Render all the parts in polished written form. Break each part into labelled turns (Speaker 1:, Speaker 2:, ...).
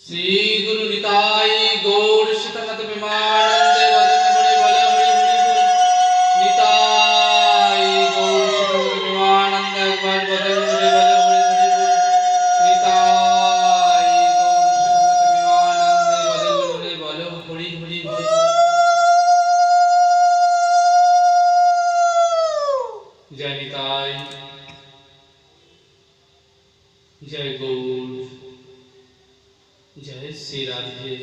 Speaker 1: श्री गुरु निताई गौर शितमत विमानंदे वदन बड़े भले हरि हरि बोल निताई गौर शितमत विमानंदे अकबर वदन बड़े भले हरि हरि बोल निताई गौर शितमत विमानंदे वदन बड़े भले हरि हरि बोल जय निताई जय गौर जय श्री राधे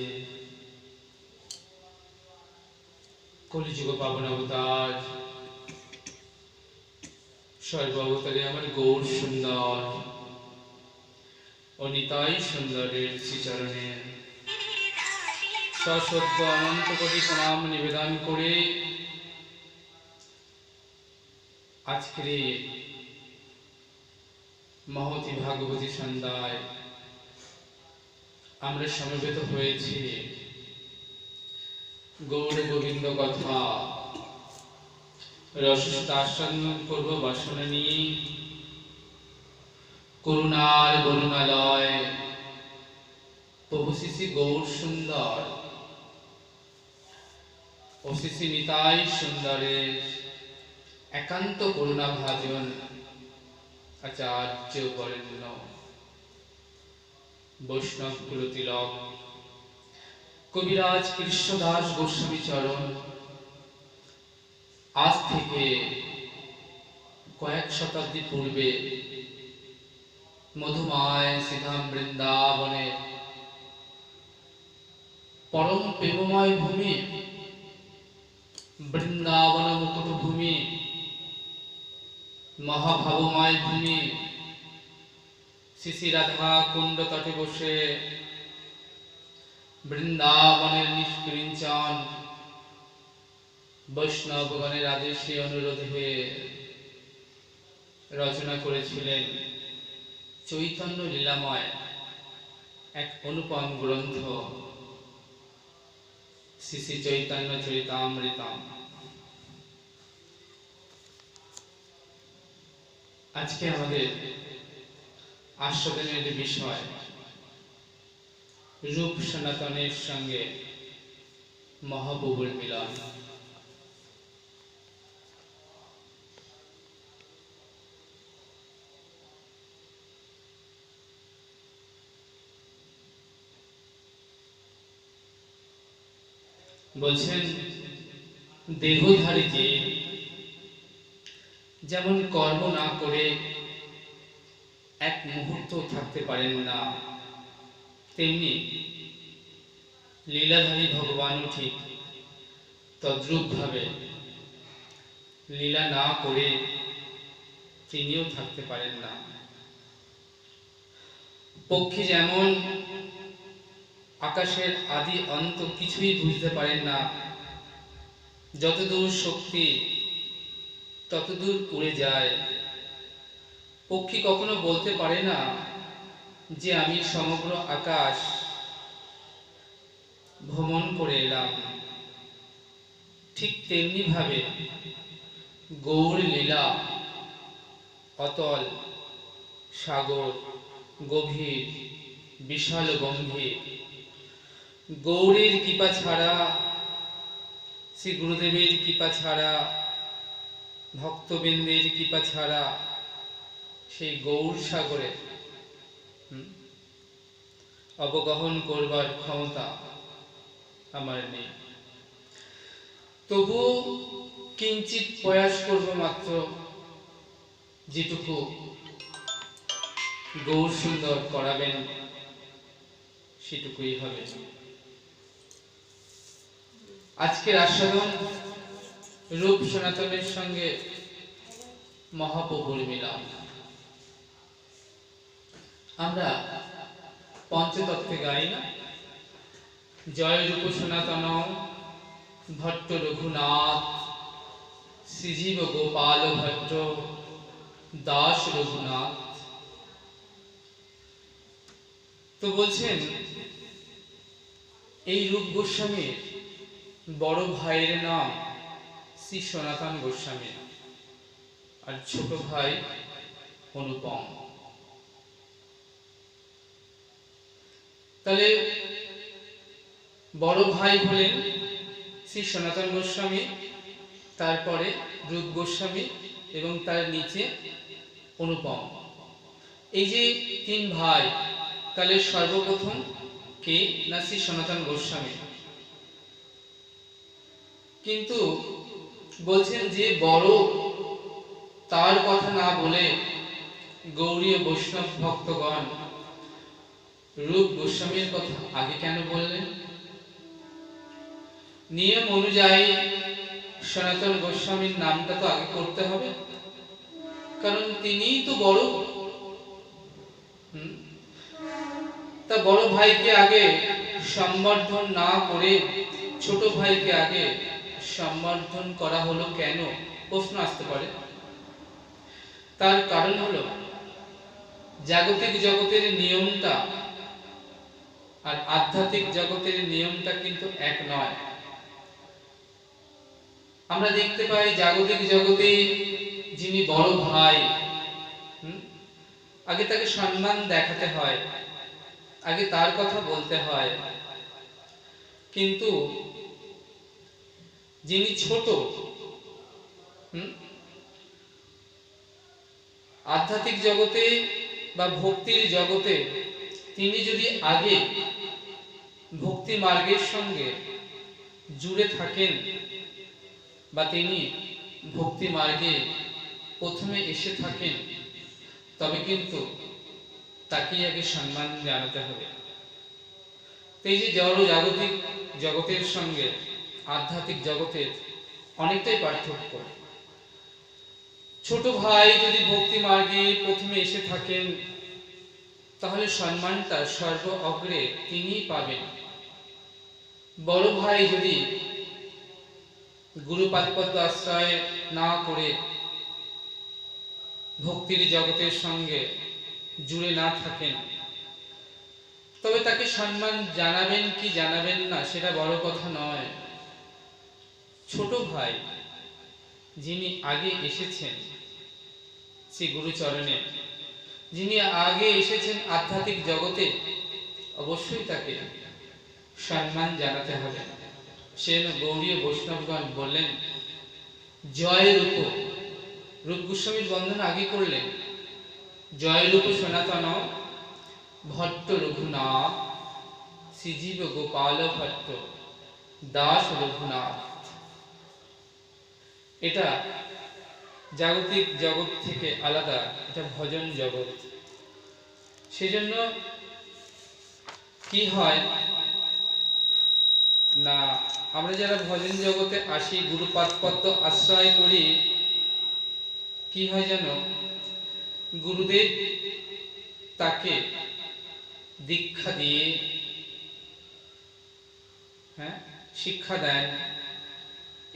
Speaker 1: कलिजुग पावन अवतार सर्वावतारे आमार गौर सुंदर और निताई सुंदरेर श्रीचरणे सश्रद्ध अनंत कोटि प्रणाम निवेदन करे आजकेर महती भागवती सन्ध्याय আমরা সমবেত হয়েছি গৌর গোবিন্দ কথা রসরসতা আস্বাদন করব বাসনা নিয়ে করুণার বরুণালয় প্রভু শ্রী গৌর সুন্দর ও শ্রী নিতাই সুন্দরের একান্ত করুণা ভাজন আচার্য বরেণ্য वैष्णव कुलतिलक कविराज कृष्णदास गोस्वामी चरण आज থেকে কয়েক শতাব্দী পূর্বে মধুময় শ্রীধাম বৃন্দাবনে পরম প্রেমময় ভূমি বৃন্দাবন মুকুট ভূমি মহাভাবময় ভূমি श्री राधा कुंड तटे बसे बृंदावनेर निष्किंचन वैष्णवगणेर आदेशे अनुरोधे रचना करेছিলেন चैतन्य लीलामय एक अनुपम ग्रंथ श्री श्री चैतन्य चरितामृतम। आज के हमारे आस्वादनेर विषय रूप सनातनेर संगे महाप्रभुर मिलन। बोलছেন देहधारी जीव जेमन कर्म ना करे एक मुहूर्त থাকতে পারেন না তেমনি লীলাধারী ভগবানও ঠিক তদ্রূপ ভাবে লীলা না করে তিনিও থাকতে পারেন না। পক্ষী যেমন আকাশের আদি অন্ত কিছুই বুঝতে পারেন না, যতদূর শক্তি ততদূর উড়ে যায়। পক্ষী কখনো বলতে পারে না যে আমি সমগ্র আকাশ ভ্রমণ করে এলাম। ঠিক তেমনি ভাবে গৌর লীলা অতল, সাগর, গভীর, বিশাল গম্ভীর। গৌরের কৃপা ছাড়া, শ্রী গুরুদেবের কৃপা ছাড়া, ভক্তবৃন্দের কৃপা ছাড়া সেই গৌর সাগরে অবগাহন করবার ক্ষমতা আমার নেই। তবু কিঞ্চিত প্রয়াস করব মাত্র, যেটুকু গৌর সুন্দর করাবেন সেটুকুই হবে। আজকের আস্বাদন রূপ সনাতনের সঙ্গে মহাপ্রভুর মিলন। আমরা পঞ্চতত্ত্বে গাই না, জয় রূপ সনাতন ভট্ট রঘুনাথ, শ্রীজীব গোপাল ভট্ট দাস রঘুনাথ। তো বলছেন এই রূপ গোস্বামীর বড় ভাইয়ের নাম শ্রী সনাতন গোস্বামী আর ছোট ভাই অনুপম। তাহলে বড় ভাই হলেন শ্রী সনাতন গোস্বামী, তারপরে রূপ গোস্বামী এবং তার নিচে অনুপম। এই যে তিন ভাই, তাহলে সর্বপ্রথম কে না শ্রী সনাতন গোস্বামী। কিন্তু বলছেন যে বড় তার কথা না বলে গৌড়ীয় বৈষ্ণব ভক্তগণ রূপ গোস্বামীর কথা আগে কেন বললেন? নিয়ম অনুযায়ী সনাতন গোস্বামীর নামটা তো আগে করতে হবে, কারণ তিনিই তো বড়। তা বড় ভাইকে আগে সম্বর্ধন না করে ছোট ভাইকে আগে সম্বর্ধন করা হলো কেন? প্রশ্ন আসতে পারে। তার কারণ হলো জাগতিক জগতের নিয়মটা আর আধ্যাত্মিক জগতের নিয়মটা কিন্তু এক নয়। আমরা দেখতে পাই জাগতিক জগতে যিনি বড় ভাই, আগে তাকে সম্মান দেখাতে হয়, আগে তার কথা বলতে হয়। কিন্তু যিনি ছোট, আধ্যাত্মিক জগতে বা ভক্তির জগতে তিনি যদি আগে ভক্তি মার্গের সঙ্গে জুড়ে থাকেন বা তিনি ভক্তি মার্গে প্রথমে এসে থাকেন, তবে কিন্তু তাকেই আগে সম্মান জানাতে হবে। এই যে জড় জাগতিক জগতের সঙ্গে আধ্যাত্মিক জগতের অনেকটাই পার্থক্য। ছোট ভাই যদি ভক্তি মার্গে প্রথমে এসে থাকেন, তাহলে সম্মানটা সর্ব অগ্রে তিনিই পাবেন। বড় ভাই যদি গুরুপাদপদ্ম আশ্রয় না করে ভক্তির জগতের সঙ্গে জুড়ে না থাকেন, তবে তাকে সম্মান জানাবেন কি জানাবেন না সেটা বড় কথা নয়। ছোট ভাই যিনি আগে এসেছেন শ্রী গুরুচরণে, যিনি আগে এসেছেন আধ্যাত্মিক জগতে, অবশ্যই তাকে সম্মান জানাতে হবে। সেজন্য গৌড়ীয় বৈষ্ণবগণ বললেন জয় রূপ। রূপ গোস্বামীর বন্দনা আগে করলেন, জয় রূপ সনাতন ভট্ট রঘুনাথ শ্রীজীব গোপাল ভট্ট দাস রঘুনাথ। এটা জাগতিক জগৎ থেকে আলাদা, এটা ভজন জগৎ। সেজন্য কি হয় না, আমরা যারা ভজন জগতে আসি, গুরুপাদপদ্ম আশ্রয় করি, কি হয় জানো, গুরুদেব তাকে দীক্ষা দিয়ে শিক্ষা দেন,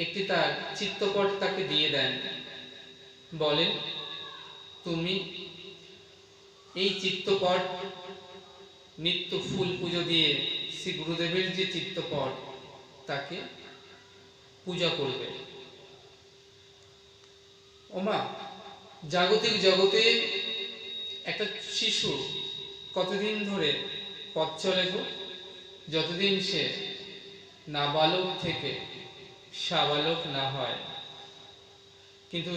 Speaker 1: একটি তার চিত্তপট তাকে দিয়ে দেন, বলেন তুমি এই চিত্তপট নিত্য ফুল পুজো দিয়ে শ্রী গুরুদেবের যে চিত্তপট তাকে পূজা করবে। ওমা, জাগতিক জগতে একটা শিশু কতদিন ধরে পথ চলে গো? যতদিন সে নাবালক থেকে সাবালক না হয়। কিন্তু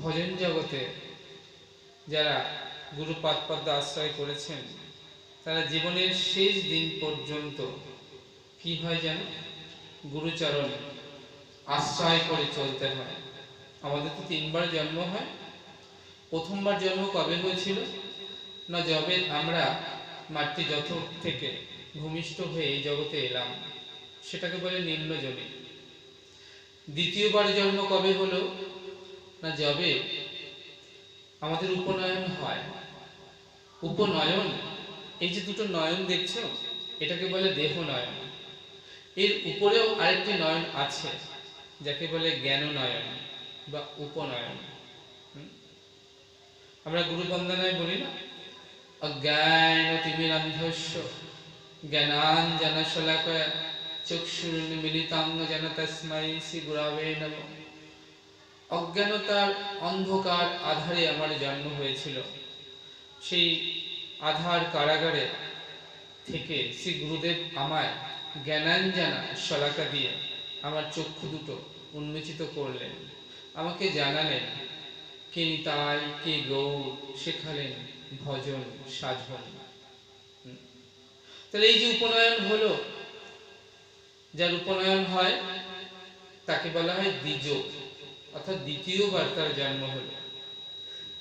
Speaker 1: ভজন জগতে যারা গুরুপাদপদ্ম আশ্রয় করেছেন, তারা জীবনের শেষ দিন পর্যন্ত কি হয় যেন, গুরুচরণ আশ্রয় করে চলতে হয়। আমাদের তো 3 বার জন্ম হয়। প্রথমবার জন্ম কবে হয়েছিল না, যবে আমরা মাতৃজঠ থেকে ভূমিষ্ঠ হয়ে এই জগতে এলাম, সেটাকে বলে নিম্নজনী। দ্বিতীয়বার জন্ম কবে হলো না, যবে আমাদের উপনয়ন হয়। উপনয়ন, এই যে দুটো নয়ন দেখছো, এটাকে বলে দেহ নয়ন। এর উপরেও আরেকটি নয়ন আছে, যাকে বলে জ্ঞান নয়ন বা উপনয়ন। আমরা গুরু বন্দনায় বলি না, অজ্ঞানতিমিরান্ধস্য জ্ঞানাঞ্জনশলাকয়া চক্ষুরুন্মিলিতাং যেন তস্मै শ্রী গুরবে নমঃ। অজ্ঞানতার অন্ধকার আধারে আমার জন্ম হয়েছিল। সেই আধার কারাগারে থেকে শ্রী গুরুদেব আমায় জ্ঞানাঞ্জনা শলাকা দিয়ে আমার চক্ষু দুটো উন্মোচিত করলেন, আমাকে জানালেন কে নিতাই কে গৌর, শেখালেন ভজন সাধন। তাহলে এই যে উপনয়ন হলো, যার উপনয়ন হয় তাকে বলা হয় দ্বিজ, অর্থাৎ দ্বিতীয়বার তার জন্ম হলো।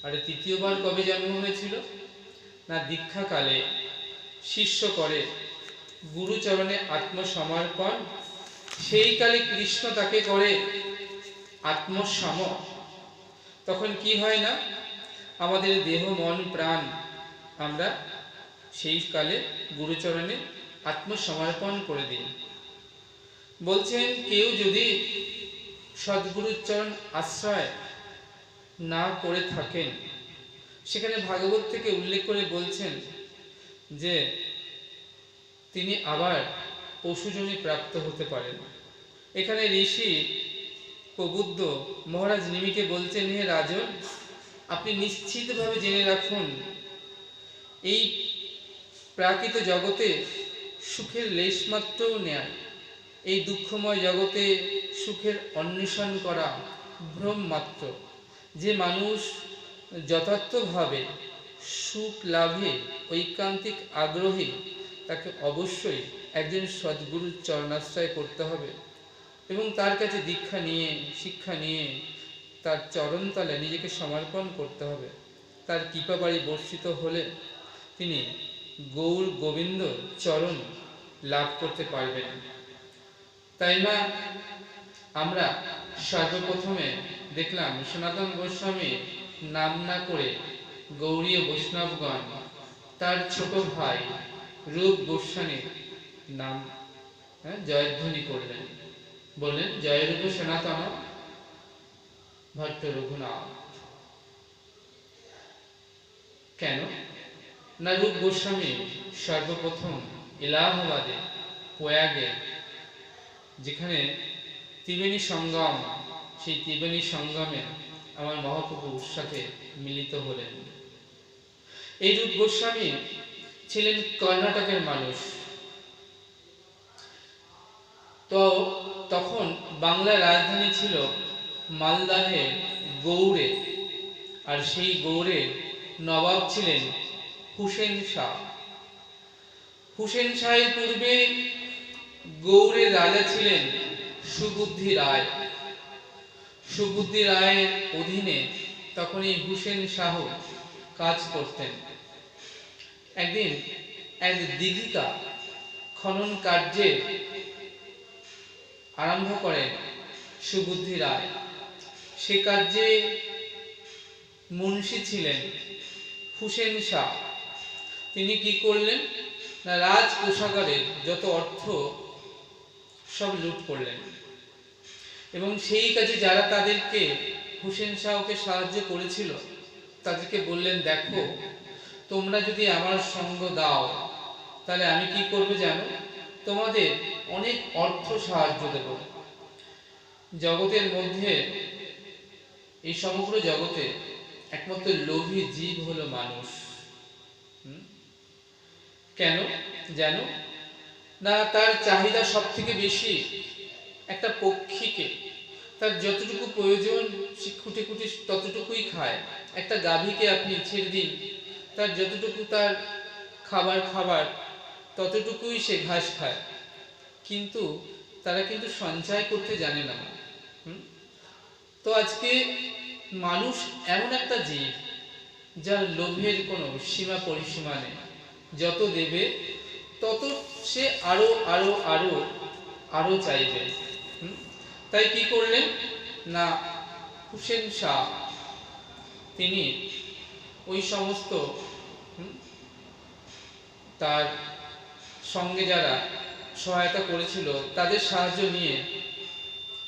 Speaker 1: আর তৃতীয়বার কবে জন্ম হয়েছিল না, দীক্ষাকালে শিষ্য করে গুরুচরণে আত্মসমর্পণ, সেই কালে কৃষ্ণ তাকে করে আত্মসম। তখন কি হয় না, আমাদের দেহ মন প্রাণ আমরা সেই কালে গুরুচরণে আত্মসমর্পণ করে দিই। বলছেন কেউ যদি সদ্গুরুর চরণ আশ্রয় না করে থাকেন, সেখানে ভাগবত থেকে উল্লেখ করে বলছেন যে তিনি আবার পশুজনি প্রাপ্ত হতে পারেন। এখানে ঋষি প্রবুদ্ধ মহারাজ নিমিকে বলছেন, হে রাজন, আপনি নিশ্চিতভাবে জেনে রাখুন এই প্রাকৃত জগতে সুখের লেশমাত্রও নেয়, এই দুঃখময় জগতে সুখের অন্বেষণ করা ভ্রম মাত্র। যে মানুষ যথার্থভাবে সুখ লাভে ঐকান্তিক আগ্রহী, তাকে অবশ্যই একজন সদ্গুরুর চরণাশ্রয় করতে হবে এবং তার কাছে দীক্ষা নিয়ে শিক্ষা নিয়ে তার চরণতলে নিজেকে সমর্পণ করতে হবে। তার কৃপাবাড়ি বর্ষিত হলে তিনি গৌর গোবিন্দ চরণ লাভ করতে পারবেন। তাই না আমরা সর্বপ্রথমে দেখলাম সনাতন গোস্বামী নাম না করে গৌড়ীয় বৈষ্ণবগণ তার ছোট ভাই রূপ গোস্বামীর নাম জয়ধ্বনি করলেন, বললেন জয়রূপ সনাতন ভট্ট রঘুনাথ। কেন না, রূপ গোস্বামী সর্বপ্রথম এলাহাবাদে প্রয়াগে, যেখানে ত্রিবেণী সঙ্গম, সেই ত্রিবেণী সঙ্গমে আমার মহাপ্রভুর সাথে মিলিত হলেন। এই রূপ গোস্বামী ছিলেন কর্ণাটকের মানুষ। তো তখন বাংলার রাজধানী ছিল মালদাহে গৌড়ে, আর সেই গৌড়ের নবাব ছিলেন হুসেন শাহ। হুসেন শাহের পূর্বে গৌড়ের রাজা ছিলেন সুবুদ্ধি রায়। সুবুদ্ধি রায়ের অধীনে তখন এই হুসেন শাহ কাজ করতেন। একদিন এক দীঘিকা খনন কার্যে আরম্ভ করেন সুবুদ্ধি রায়। সে কার্যে মুন্সি ছিলেন হুসেন শাহ। তিনি কি করলেন না, রাজ কোষাগারের যত অর্থ সব লুট করলেন এবং সেই কাজে যারা তাদেরকে হুসেন শাহকে সাহায্য করেছিল তাদেরকে বললেন, দেখো তোমরা যদি আমার সঙ্গ দাও তাহলে আমি কি করব জানো, তোমাদের অনেক অর্থ সাহায্য দেব। জগতের মধ্যে, এই সমগ্র জগতে একমাত্র লোভী জীব হলো মানুষ। কেন জানো না, তার চাহিদা সব থেকে বেশি একটা পক্ষীকে তার যতটুকু প্রয়োজন সে খুঁটে খুঁটে ততটুকুই খায়। একটা গাভীকে আপনি ছেড়ে দিন, তার যতটুকু তার খাবার ততটুকুই সে ঘাস খায়, কিন্তু তারা কিন্তু সঞ্চয় করতে জানে না। তো আজকে মানুষ এমন একটা জীব যার লোভের কোনো সীমা পরিসীমা নেই। যত দেবে তত সে আরো আরো আরো আরো চাইবে। তাই কি করলেন না, হুসেন শাহ তিনি ওই সমস্ত তার সঙ্গে যারা সহায়তা করেছিল তাদের সাহায্য নিয়ে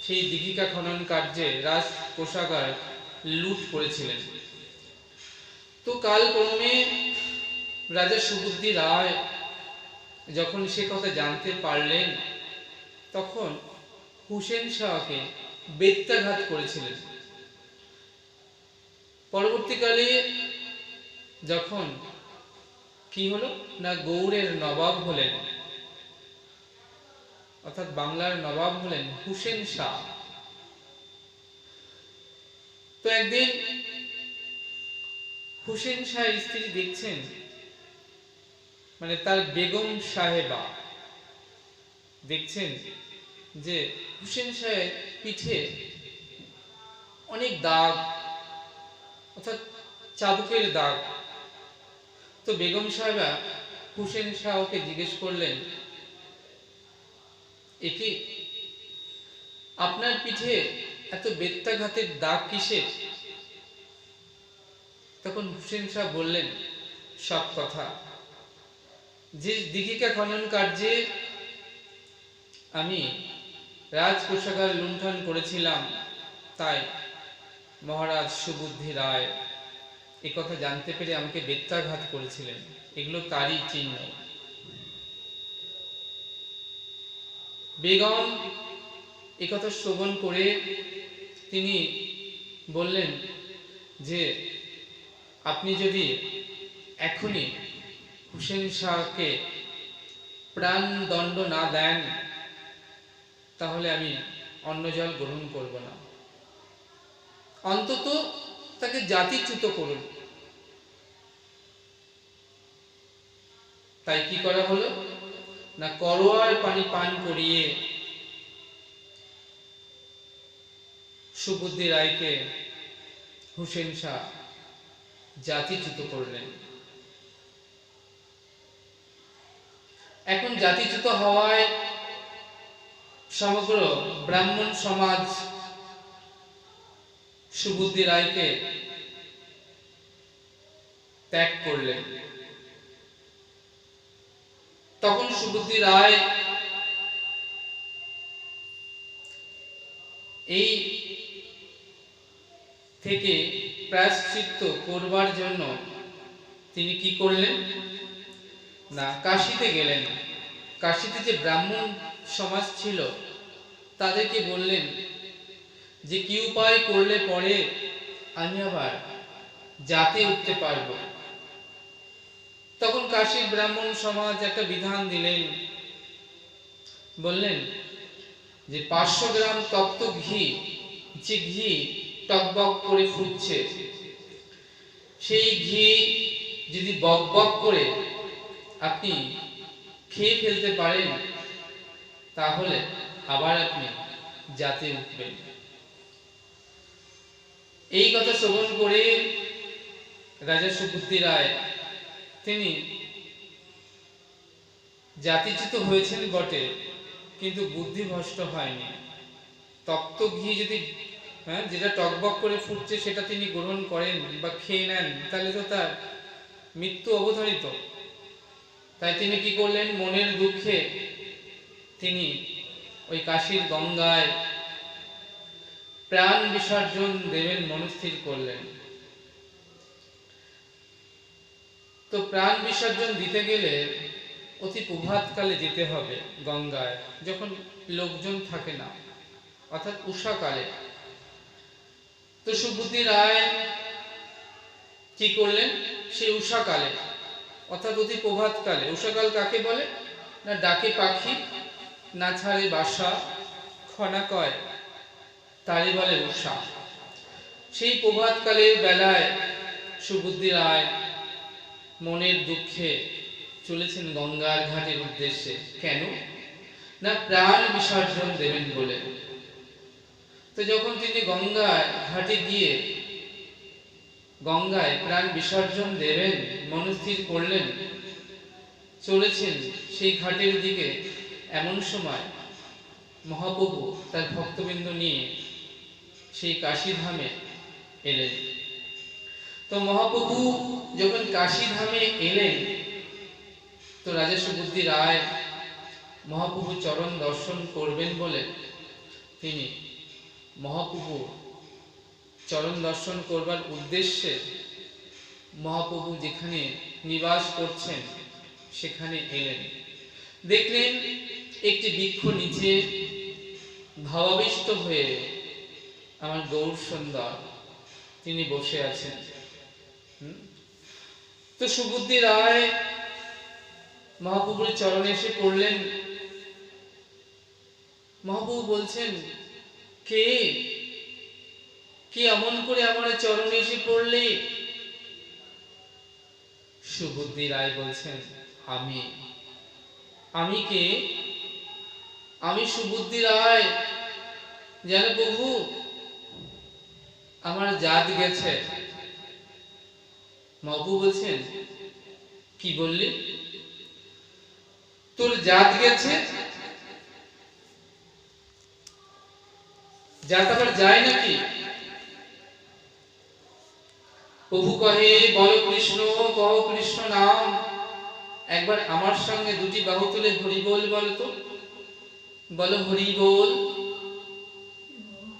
Speaker 1: সেই দীঘিকা খনন কার্যে রাজ কোষাগার লুট করেছিলেন। তো কালক্রমে রাজা সুবুদ্ধি রায় যখন সে কথা জানতে পারলেন, তখন হুসেন শাহকে বেত্যাঘাত করেছিলেন। পরবর্তীকালে যখন কি হলো না গৌড়ের নবাব হলেন, অর্থাৎ বাংলার নবাব হলেন হুসেন শাহ। তো একদিন হুসেন শাহের স্ত্রী দেখছেন, মানে তার বেগম সাহেবা দেখছেন যে হুসেন শাহের পিঠে অনেক দাগ, অর্থাৎ চাবুকের দাগ। তো বেগম সাহেবা হুসেন শাহকে জিজ্ঞেস করলেন, একে আপনার পিঠে এত বেত্যাঘাতের দাগ কিসের? তখন হুসেন শাহ বললেন সব কথা, যে দীঘিকা খনন কার্যে আমি রাজকোষাগার লুণ্ঠন করেছিলাম, তাই মহারাজ সুবুদ্ধি রায় এ কথা জানতে পেরে আমাকে বেত্যাঘাত করেছিলেন, এগুলো তারই চিহ্ন। বেগম একথা শ্রবণ করে তিনি বললেন যে আপনি যদি এখনই হুসেন শাহকে প্রাণদণ্ড না দেন তাহলে আমি অন্ন জল গ্রহণ করব না, অন্তত তাকে জাতিচ্যুত করুন। তাই কি করা হলো না করোয়ার পানি পান করিয়ে সুবুদ্ধি রায়কে হুসেন শাহ জাতিচ্যুত করলেন। এখন জাতিচ্যুত হওয়ায় সমগ্র ব্রাহ্মণ সমাজ সুবুদ্ধি রায়কে ত্যাগ করলেন। তখন সুবুদ্ধি রায় এই থেকে প্রায়শ্চিত্ত করবার জন্য তিনি কি করলেন না কাশীতে গেলেন। কাশীতে যে ব্রাহ্মণ সমাজ ছিল তাদেরকে বললেন যে কি উপায় করলে পরে আমি আবার জাতে উঠতে পারবো। তখন কাশীর ব্রাহ্মণ সমাজ একটা বিধান দিলেন, বললেন যে 500 গ্রাম তপ্ত ঘি, যে ঘি টকবক করে ফুটছে, সেই ঘি যদি বকবক করে আপনি খেয়ে ফেলতে পারেন তাহলে আবার আপনি জাতে উঠবেন। এই কথা শ্রবণ করে রাজা সুবুদ্ধি রায় তিনি জাতিচ্যুত হয়েছেন বটে, কিন্তু বুদ্ধিভ্রষ্ট হয়নি। তপ্ত ঘি যদি যেটা টকবক করে ফুটছে সেটা তিনি গ্রহণ করেন বা খেয়ে নেন তাহলে তো তার মৃত্যু অবধারিত। তাই তিনি কি করলেন, মনের দুঃখে তিনি ওই কাশীর গঙ্গায় প্রাণ বিসর্জন দেবেন মনস্থির করলেন। তো প্রাণ বিসর্জন দিতে গেলে অতি প্রভাতকালে যেতে হবে গঙ্গায়, যখন লোকজন থাকে না, অর্থাৎ উষাকালে। তো সুবুদ্ধি রায় কি করলেন, সেই উষাকালে অর্থাৎ অতি প্রভাতকালে, উষাকাল কাকে বলে না ডাকে পাখি না ছাড়ে বাসা, খনা কয় তারই বলে উষা। সেই প্রভাতকালের বেলায় সুবুদ্ধি রায় মনের দুঃখে চলেছেন গঙ্গার ঘাটের উদ্দেশ্যে। কেন না প্রাণ বিসর্জন দেবেন বলে। তো যখন তিনি গঙ্গার ঘাটে গিয়ে গঙ্গায় প্রাণ বিসর্জন দেবেন মনস্থির করলেন, চলেছেন সেই ঘাটের দিকে, এমন সময় মহাপ্রভু তার ভক্তবৃন্দ নিয়ে সেই কাশীধামে এলেন। তো মহাপ্রভু যখন কাশীধামে এলেন তো রাজা সুবুদ্ধি রায় মহাপ্রভু চরণ দর্শন করবেন বলে তিনি মহাপ্রভু চরণ দর্শন করবার উদ্দেশ্যে মহাপ্রভু যেখানে নিবাস করছেন সেখানে এলেন। দেখলেন একটি বৃক্ষ নিচে ভাবাবিষ্ট হয়ে আমার গৌর সুন্দর তিনি বসে আছেন। তো সুবুদ্ধি রায় মহাপ্রভুর চরণে এসে পড়লেন। মহাপ্রভু বলছেন, কে কি এমন করে আমার চরণে এসে পড়লে? সুবুদ্ধি রায় বলছেন, আমি কে? আমি সুবুদ্ধি রায়। জানো প্রভু, আমার জাত গেছে। মহাপ্রভু বলছেন, কি বললি? তোর জাত গেছে? জাত আবার যায় নাকি? প্রভু কহে, বল কৃষ্ণ, কহ কৃষ্ণ নাম। একবার আমার সঙ্গে দুটি বাহু তুলে হরি বল বলো তো, বলো হরি বল।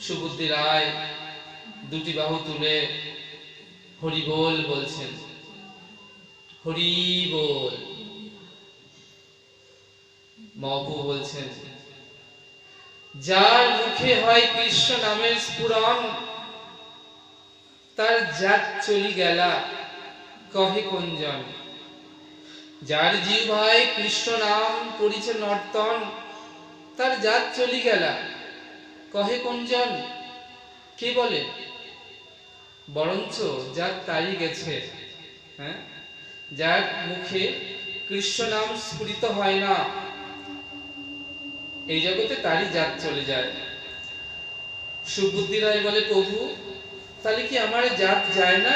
Speaker 1: সুবুদ্ধি রায় দুটি বাহু তুলে হরি বল বলছেন, হরি বল। মহাপ্রভু বলছেন, যার মুখে হয় কৃষ্ণ নামের স্ফুরণ, তার জাত চলি গেলা কহে কোনজন। যার জিহ্বায় কৃষ্ণ নাম করিছে নর্তন, তার জাত চলি গেলা কহে কোনজন। কে বলে? বরঞ্চ জাত তারই গেছে, হ্যাঁ, যার মুখে কৃষ্ণ নাম স্ফুরিত হয় না, এই জগতে তারই জাত চলে যায়। সুবুদ্ধি রায় বলে, প্রভু তাহলে কি আমার জাত যায় না?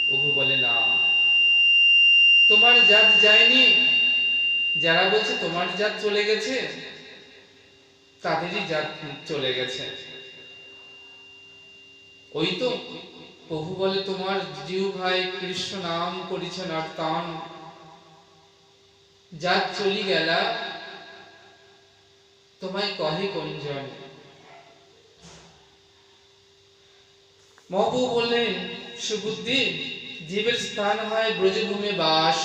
Speaker 1: প্রভু বলে, না, তোমার জাত যায়নি। যারা বলছে তোমার জাত চলে গেছে, তাদেরই জাত চলে গেছে। ওই তো প্রভু বলে, তোমার জিহ্বায় কৃষ্ণ নাম করিছে নর্তন, জাত চলি গেলা তোমায় কহে কোনজন। মহাপ্রভু বললেন, সুবুদ্ধি, জীবের স্থান হয় ব্রজভূমে বাস।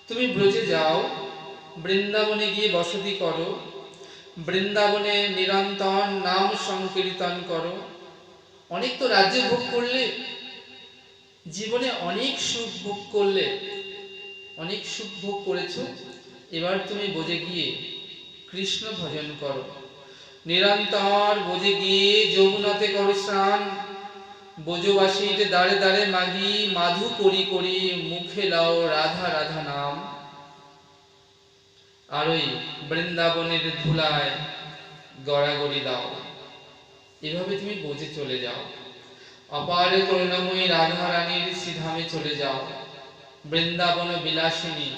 Speaker 1: তুমি ব্রজে যাও, বৃন্দাবনে গিয়ে বসতি করো, বৃন্দাবনে নিরন্তর নাম সংকীর্তন করো। অনেক তো রাজ্য ভোগ করলে, জীবনে অনেক সুখ ভোগ করলে, অনেক সুখ ভোগ করেছো, এবার তুমি ব্রজে গিয়ে কৃষ্ণ ভজন করো। নিরন্তর ব্রজে গিয়ে যমুনাতে করো স্নান, ব্রজবাসীর দ্বারে দ্বারে মাগি মাধু করি করি মুখে লাও রাধা রাধা নাম। আর ওই বৃন্দাবনের ধুলায় গড়াগড়ি দাও। এভাবে তুমি ব্রজে চলে যাও, অপার করুণাময়ী রাধা রানীর শ্রীধামে চলে যাও। বৃন্দাবন বিলাসিনী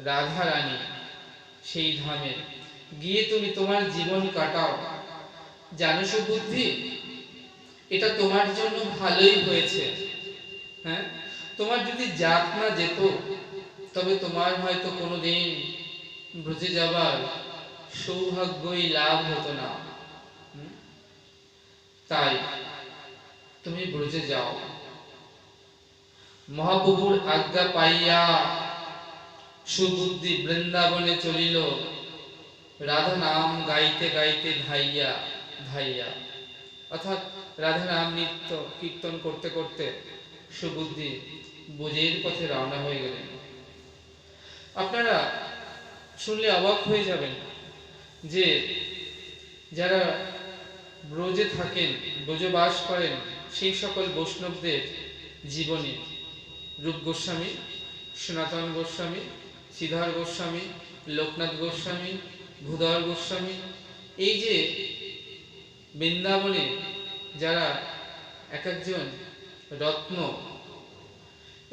Speaker 1: রাধা রানী সেই ধামে গিয়ে তুমি তোমার জীবন কাটাও। জানো সুবুদ্ধি, এটা তোমার জন্য ভালোই হয়েছে। হ্যাঁ, তোমার যদি জাত না যেত, তবে তোমার হয়তো কোনোদিন ব্রজে যাবার সৌভাগ্যই লাভ হতো না। তাই তুমি ব্রজে যাও। মহাপ্রভুর আজ্ঞা পাইয়া সুবুদ্ধি বৃন্দাবনে চলিল, রাধা নাম গাইতে গাইতে ধাইয়া ধাইয়া। অর্থাৎ রাধা নাম নিত্য কীর্তন করতে করতে সুবুদ্ধি ব্রজের পথে রওনা হয়ে গেলেন। আপনারা শুনলে অবাক হয়ে যাবেন যে যারা ব্রজে থাকেন, ব্রজবাস করেন, সেই সকল বৈষ্ণবদের জীবনী রূপ গোস্বামী, সনাতন গোস্বামী, শ্রীধর গোস্বামী, লোকনাথ গোস্বামী, ভূধর গোস্বামী, এই যে বৃন্দাবনে যারা এক একজন রত্ন,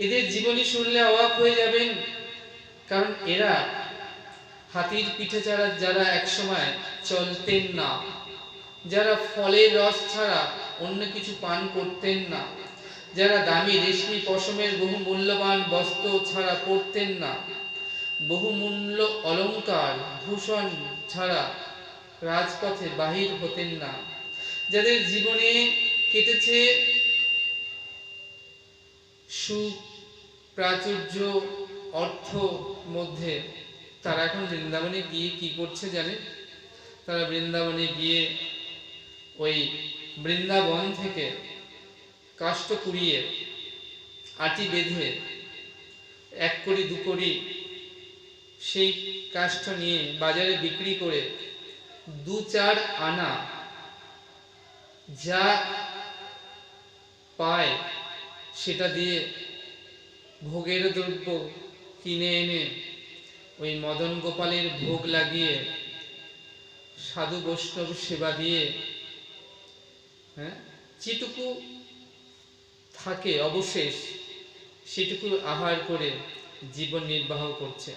Speaker 1: এদের জীবনী শুনলে অবাক হয়ে যাবেন। কারণ এরা হাতির পিঠে ছাড়া যারা একসময় চলতেন না, যারা ফলের রস ছাড়া অন্য কিছু পান করতেন না, যারা দামি রেশমি পশমের বহু মূল্যবান বস্ত্র ছাড়া পরতেন না, বহুমূল্য অলংকার ভূষণ ছাড়া রাজপথে বাহির হতেন না, যাদের জীবনে কেটেছে সুখ, প্রাচুর্য, অর্থ মধ্যে, তারা এখন বৃন্দাবনে গিয়ে কি করছে জানেন? তারা বৃন্দাবনে গিয়ে ওই বৃন্দাবন থেকে কাষ্ঠ কুড়িয়ে আটি বেঁধে 1 কড়ি 2 কড়ি সেই কাষ্ঠ নিয়ে বাজারে বিক্রি করে 2-4 আনা যা পায় সেটা দিয়ে ভোগের দ্রব্য কিনে এনে ওই মদন গোপালের ভোগ লাগিয়ে সাধু বৈষ্ণব সেবা দিয়ে যেটুকু থাকে অবশেষ সেটুকু আহার করে জীবন নির্বাহ করছে।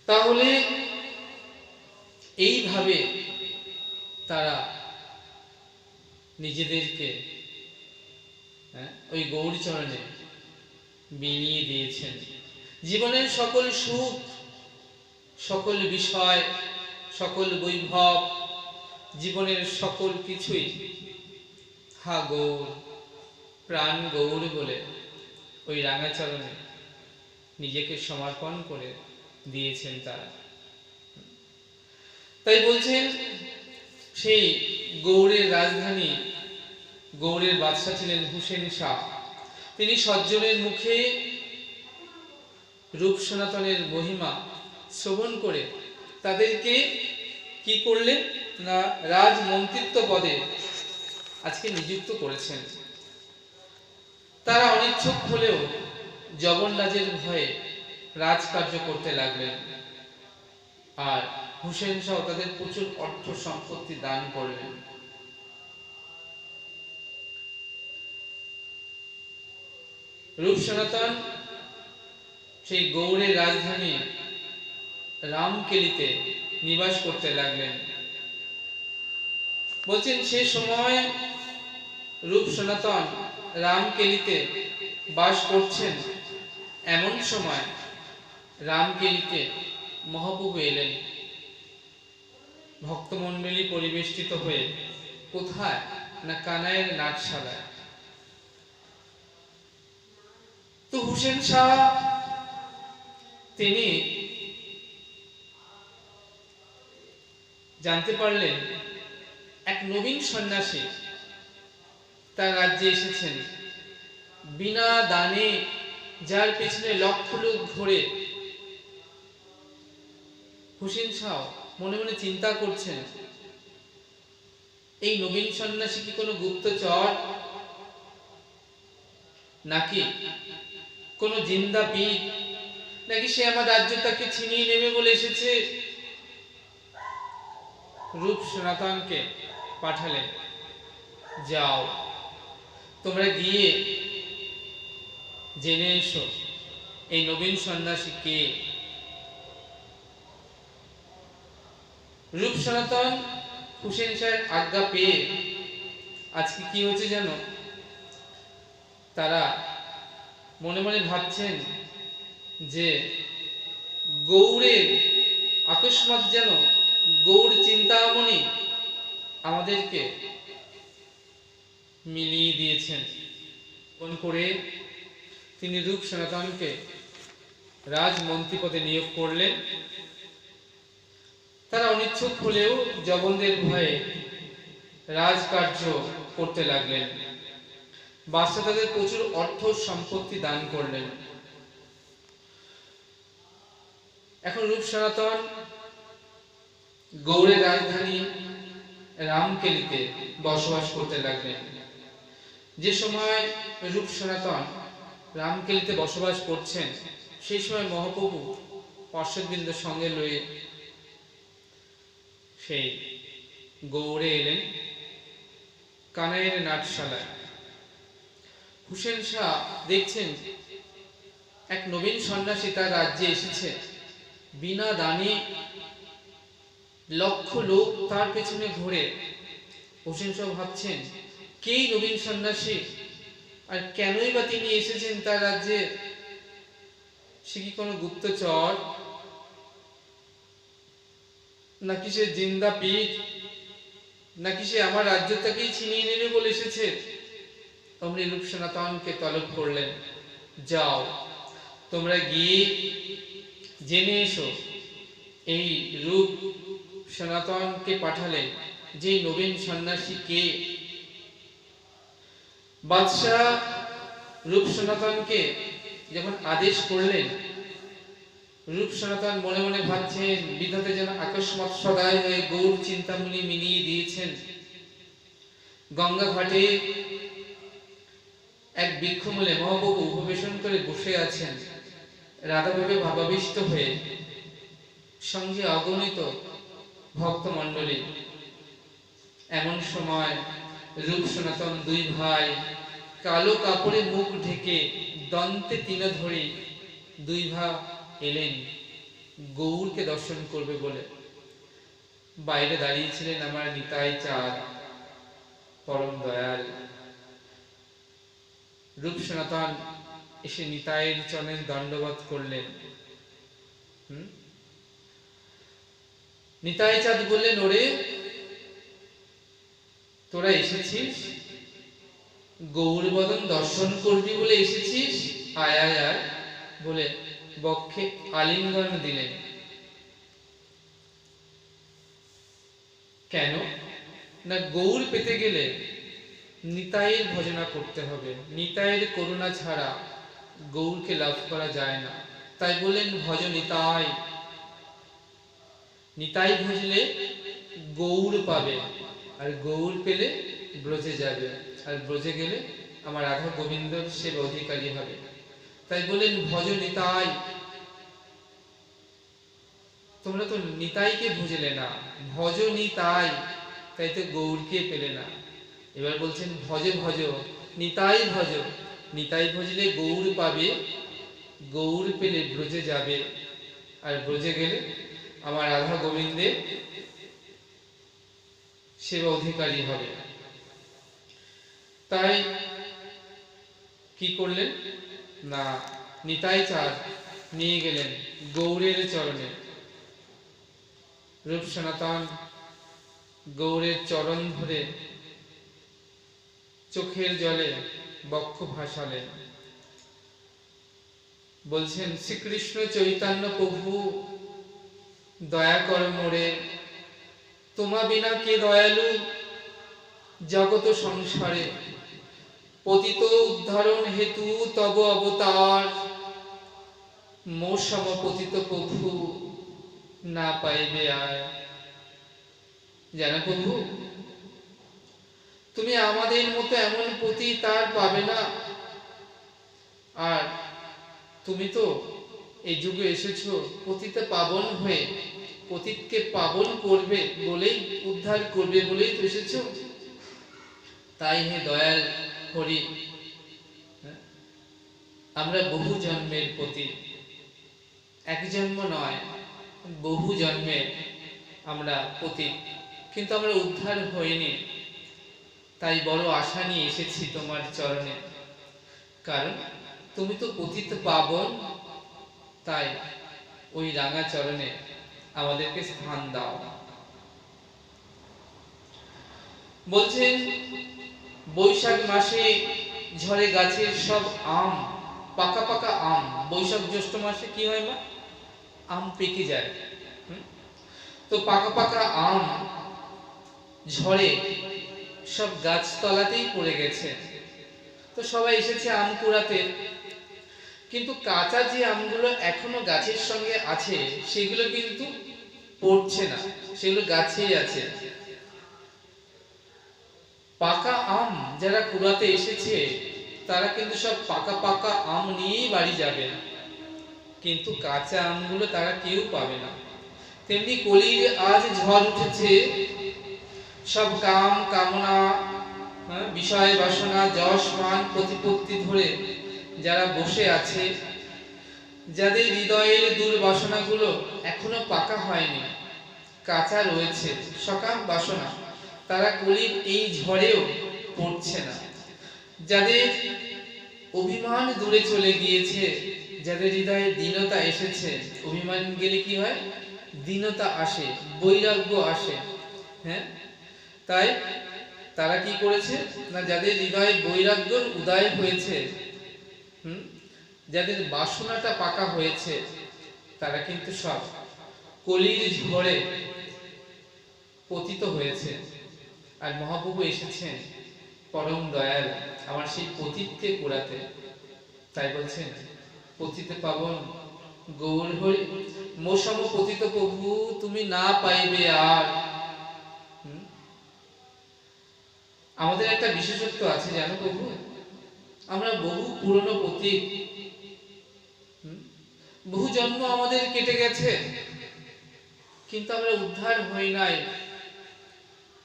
Speaker 1: তাহলে এইভাবে তারা নিজেদেরকে ওই গৌরচরণে বিলিয়ে দিয়েছেন। জীবনের সকল সুখ, সকল বিষয়, সকল বৈভব, জীবনের সকল কিছুই হা গৌর, প্রাণ গৌর বলে ওই রাঙাচরণে নিজেকে সমর্পণ করে দিয়েছেন তারা। তাই বলছেন সেই গৌড়ের রাজধানী, গৌড়ের বাদশাহ ছিলেন হুসেন শাহ। তিনি সজ্জনের মুখে রূপ সনাতনের মহিমা শ্রবণ করে তাদেরকে কি করলেন না রাজমন্ত্রিত্ব পদে আজকে নিযুক্ত করেছেন। তারা অনিচ্ছুক হলেও যবনরাজের ভয়ে রাজকার্য করতে লাগলেন। আর হুসেন শাহ তাদের প্রচুর অর্থ সম্পত্তি দান করলেন। রূপ সনাতন সেই গৌড়ের রাজধানী রামকেলিতে নিবাস করতে লাগলেন। বলছেন সে সময় রূপ সনাতন রামকেলিতে বাস করছেন, এমন সময় রামকেলিতে মহাপ্রভু এলেন ভক্তমণ্ডলী পরিবেষ্টিত হয়ে। কোথায় না কানাইয়ের নাটশালায়। তো হুসেন শাহ তিনি জানতে পারলেন এক নবীন সন্ন্যাসী তার রাজ্যে এসেছেন, বিনা দানে, যার পেছনে লক্ষ লোক ঘোরে। হুসেন শাহ মনে মনে চিন্তা করছেন, এই নবীন সন্ন্যাসী কি কোনো গুপ্তচর, নাকি কোনো জিন্দা পীর, নাকি সে আমার রাজ্যটাকে ছিনিয়ে নেবে বলে এসেছে। রূপ সনাতনকে পাঠালেন, যাও তোমরা গিয়ে জেনে এসো এই নবীন সন্ন্যাসী কে। রূপ সনাতন হুসেন শাহের আজ্ঞা পেয়ে আজকে কি হচ্ছে জানো, তারা মনে মনে ভাবছেন যে গৌড়ের আকস্মাৎ যেন গৌড় চিন্তামণি আমাদেরকে মিলিয়ে দিয়েছেন। কোন করে তিনি রূপ সনাতনকে রাজমন্ত্রী পদে নিয়োগ করলেন। তারা অনিচ্ছুক হলেও জবনদের ভয়ে রাজকার্য করতে লাগলেন। বাদশা তাদের প্রচুর অর্থ সম্পত্তি দান করলেন। এখন রূপ সনাতন গৌড়ের রাজধানী রামকেলিতে বসবাস করতে লাগলেন। যে সময় রূপ সনাতন রামকেলিতে বসবাস করছেন, সেই সময় মহাপ্রভু পার্শ্ববৃন্দ সঙ্গে লয়ে সেই গৌড়ে এলেন কানাইয়ের নাটশালায়। হুসেন শাহ দেখছেন এক নবীন সন্ন্যাসী তার রাজ্যে এসেছে, বিনা দানে লক্ষ লোক তার পেছনে ঘুরে। হুসেন শাহ ভাবছেন, কে নবীন সন্ন্যাসী, আর কেনই বা তিনি এসেছেন তার রাজ্যে? সে কি কোনো গুপ্তচর, নাকি সে জিন্দা পীর, নাকি সে আমার রাজ্যটাকেই ছিনিয়ে নেবে বলে এসেছে? অমনি রূপ সনাতনকে তলব করলেন, যাও তোমরা গিয়ে জেনে এসো এই রূপ সনাতনকে পাঠালেন যে নবীন সন্ন্যাসী কে। বাদশাহ রূপ সনাতনকে যখন আদেশ করলেন, রূপ সনাতন মনে মনে ভাবছেন বিধাতা যেন আকস্মাৎ সদয় হয়ে গৌর চিন্তামণি মিলিয়ে দিয়েছেন। গঙ্গা ঘাটে এক বৃক্ষমূলে মহাপ্রভু উপবেশন করে বসে আছেন, রাধাভাবে ভাবাবিষ্ট হয়ে, সঙ্গে অগণিত ভক্তমণ্ডলী। এমন সময় রূপ সনাতন দুই ভাই কালো কাপড়ে মুখ ঢেকে দন্তে তৃণধরি দুই ভাই এলেন গৌরকে দর্শন করবে বলে। বাইরে দাঁড়িয়েছিলেন আমার নিতাই চাঁদ, পরম দয়াল। রূপ সনাতন এসে নিতাইয়ের চরণে দণ্ডবত করলেন। নিতাই চাঁদ বললেন, ওরে তোরা এসেছিস, গৌরবদন দর্শন করবি বলে এসেছিস, আয় আয় আয় বলে বক্ষে আলিঙ্গন দিলেন। কেন না, গৌর পেতে গেলে নিতাইয়ের ভজনা করতে হবে, নিতাইয়ের করুণা ছাড়া গৌরকে লাভ করা যায় না। তাই বললেন ভজ নিতাই, নিতাই ভজলে গৌর পাবে, আর গৌর পেলে ব্রজে যাবে, আর ব্রজে গেলে আমার রাধা গোবিন্দর সেবা অধিকারী হবে। তাই বললেন ভজ নিতাই। তোমরা তো নিতাইকে ভুজলে না, ভজ নিতাই, তাই তো গৌরকে পেলে না। এবার বলছেন ভজ ভজ নিতাই ভজ, নিতাই ভজলে গৌর পাবে, গৌর পেলে ব্রজে যাবে, আর ব্রজে গেলে আমার রাধা গোবিন্দের সেবা অধিকারী হবে। তাই কি করলেন না, নিতাই চাঁদ নিয়ে গেলেন গৌরের চরণে। রূপ সনাতন গৌরের চরণ ধরে চোখের জলে বক্ষ ভাসালেন। বলছেন শ্রীকৃষ্ণ চৈতন্য প্রভু দয়া কর মোরে, তোমা বিনা কে দয়ালু জগত সংসারে, পতিত উদ্ধারণ হেতু তব অবতার, মোর সম পতিত প্রভু না পাইবে আর। জানা প্রভু, তুমি আমাদের মতো এমন পতি তার পাবে না, আর তুমি তো এই যুগে এসেছো পতিত পাবন হয়ে, পতিতকে পাবন করবে বলেই, উদ্ধার করবে বলেই তো এসেছো। তাই হে দয়াল হরি, আমরা বহু জন্মের পতি, এক জন্ম নয়, বহু জন্মের আমরা পতিত, কিন্তু আমরা উদ্ধার হইনি। তাই বড় আশা নিয়ে এসেছি তোমার চরণে, কারণ তুমি তো পতিত পাবন। তাই ওই রাঙা চরণে আমাদেরকে স্থান দাও। বলছেন বৈশাখ মাসে ঝরে গাছের সব আম, পাকা পাকা আম। বৈশাখ জ্যৈষ্ঠ মাসে কি হয় মা, আম পেকে যায়। তো পাকা পাকা আম ঝড়ে সব গাছতলাতেই পড়ে গেছে। তো সবাই এসেছে আম কুড়াতে, কিন্তু কাঁচা যে আমগুলো এখনো গাছের সঙ্গে আছে সেগুলো কিন্তু পড়ছে না, সেগুলো গাছেই আছে। পাকা আম যারা কুড়াতে এসেছে তারা কিন্তু সব পাকা পাকা আম নিয়েই বাড়ি যাবে, কিন্তু কাঁচা আমগুলো তারা কেউ পাবে না। তেমনি কলির আজ ঝড় উঠেছে, সব কাম কামনা, বিষয় বাসনা, যশ মান প্রতিপত্তি ধরে যারা বসে আছে, যাদের হৃদয়ের দুর্বাসনাগুলো এখনো পাকা হয়নি, কাঁচা রয়েছে সকাম বাসনা, তারা কলির এই ঝড়েও পড়ছে না। যাদের অভিমান দূরে চলে গিয়েছে, যাদের হৃদয়ে দীনতা এসেছে, অভিমান গেলে কি হয়, দীনতা আসে, বৈরাগ্য আসে। হ্যাঁ, তাই তারা কি করেছে না, যাদের হৃদয়ে বৈরাগ্যের উদয় হয়েছে, যাদের বাসনাটা পাকা হয়েছে, তারা কিন্তু সব কলির ঝড়ে পতিত হয়েছে। আর মহাপ্রভু এসেছেন পরম দয়াল আমার সেই পতিতকে কুড়াতে। তাই বলছেন পতিতে পাবন গৌর হরি মোসম পতিত প্রভু তুমি না পাইবে আর। আমাদের একটা বিশেষত্ব আছে জানো প্রভু, আমরা বহু পুরনো পতিত, বহু জন্ম আমাদের কেটে গেছে, কিন্তু আমরা উদ্ধার হই নাই।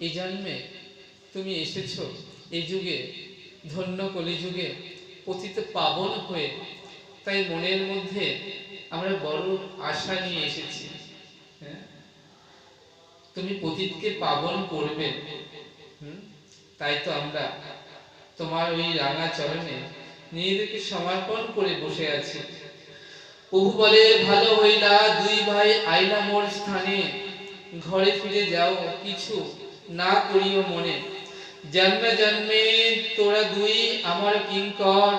Speaker 1: এই জন্মে তুমি এসেছো, এই যুগে ধন্য কলিযুগে পতিত পাবন হয়ে, তাই মনের মধ্যে আমরা বড় আশা নিয়ে এসেছি। তুমি পতিতকে পাবন করবে, তাই তো আমরা তোমার ওই রাঙা চরণে নিজেদেরকে সমর্পণ করে বসে আছি। প্রভু বলে ভালো হইলা দুই ভাই আইলা মোর স্থানে, ঘরে ফিরে যাও কিছু না করিও মনে, জন্মে জন্মে তোরা দুই আমার কিঙ্কর,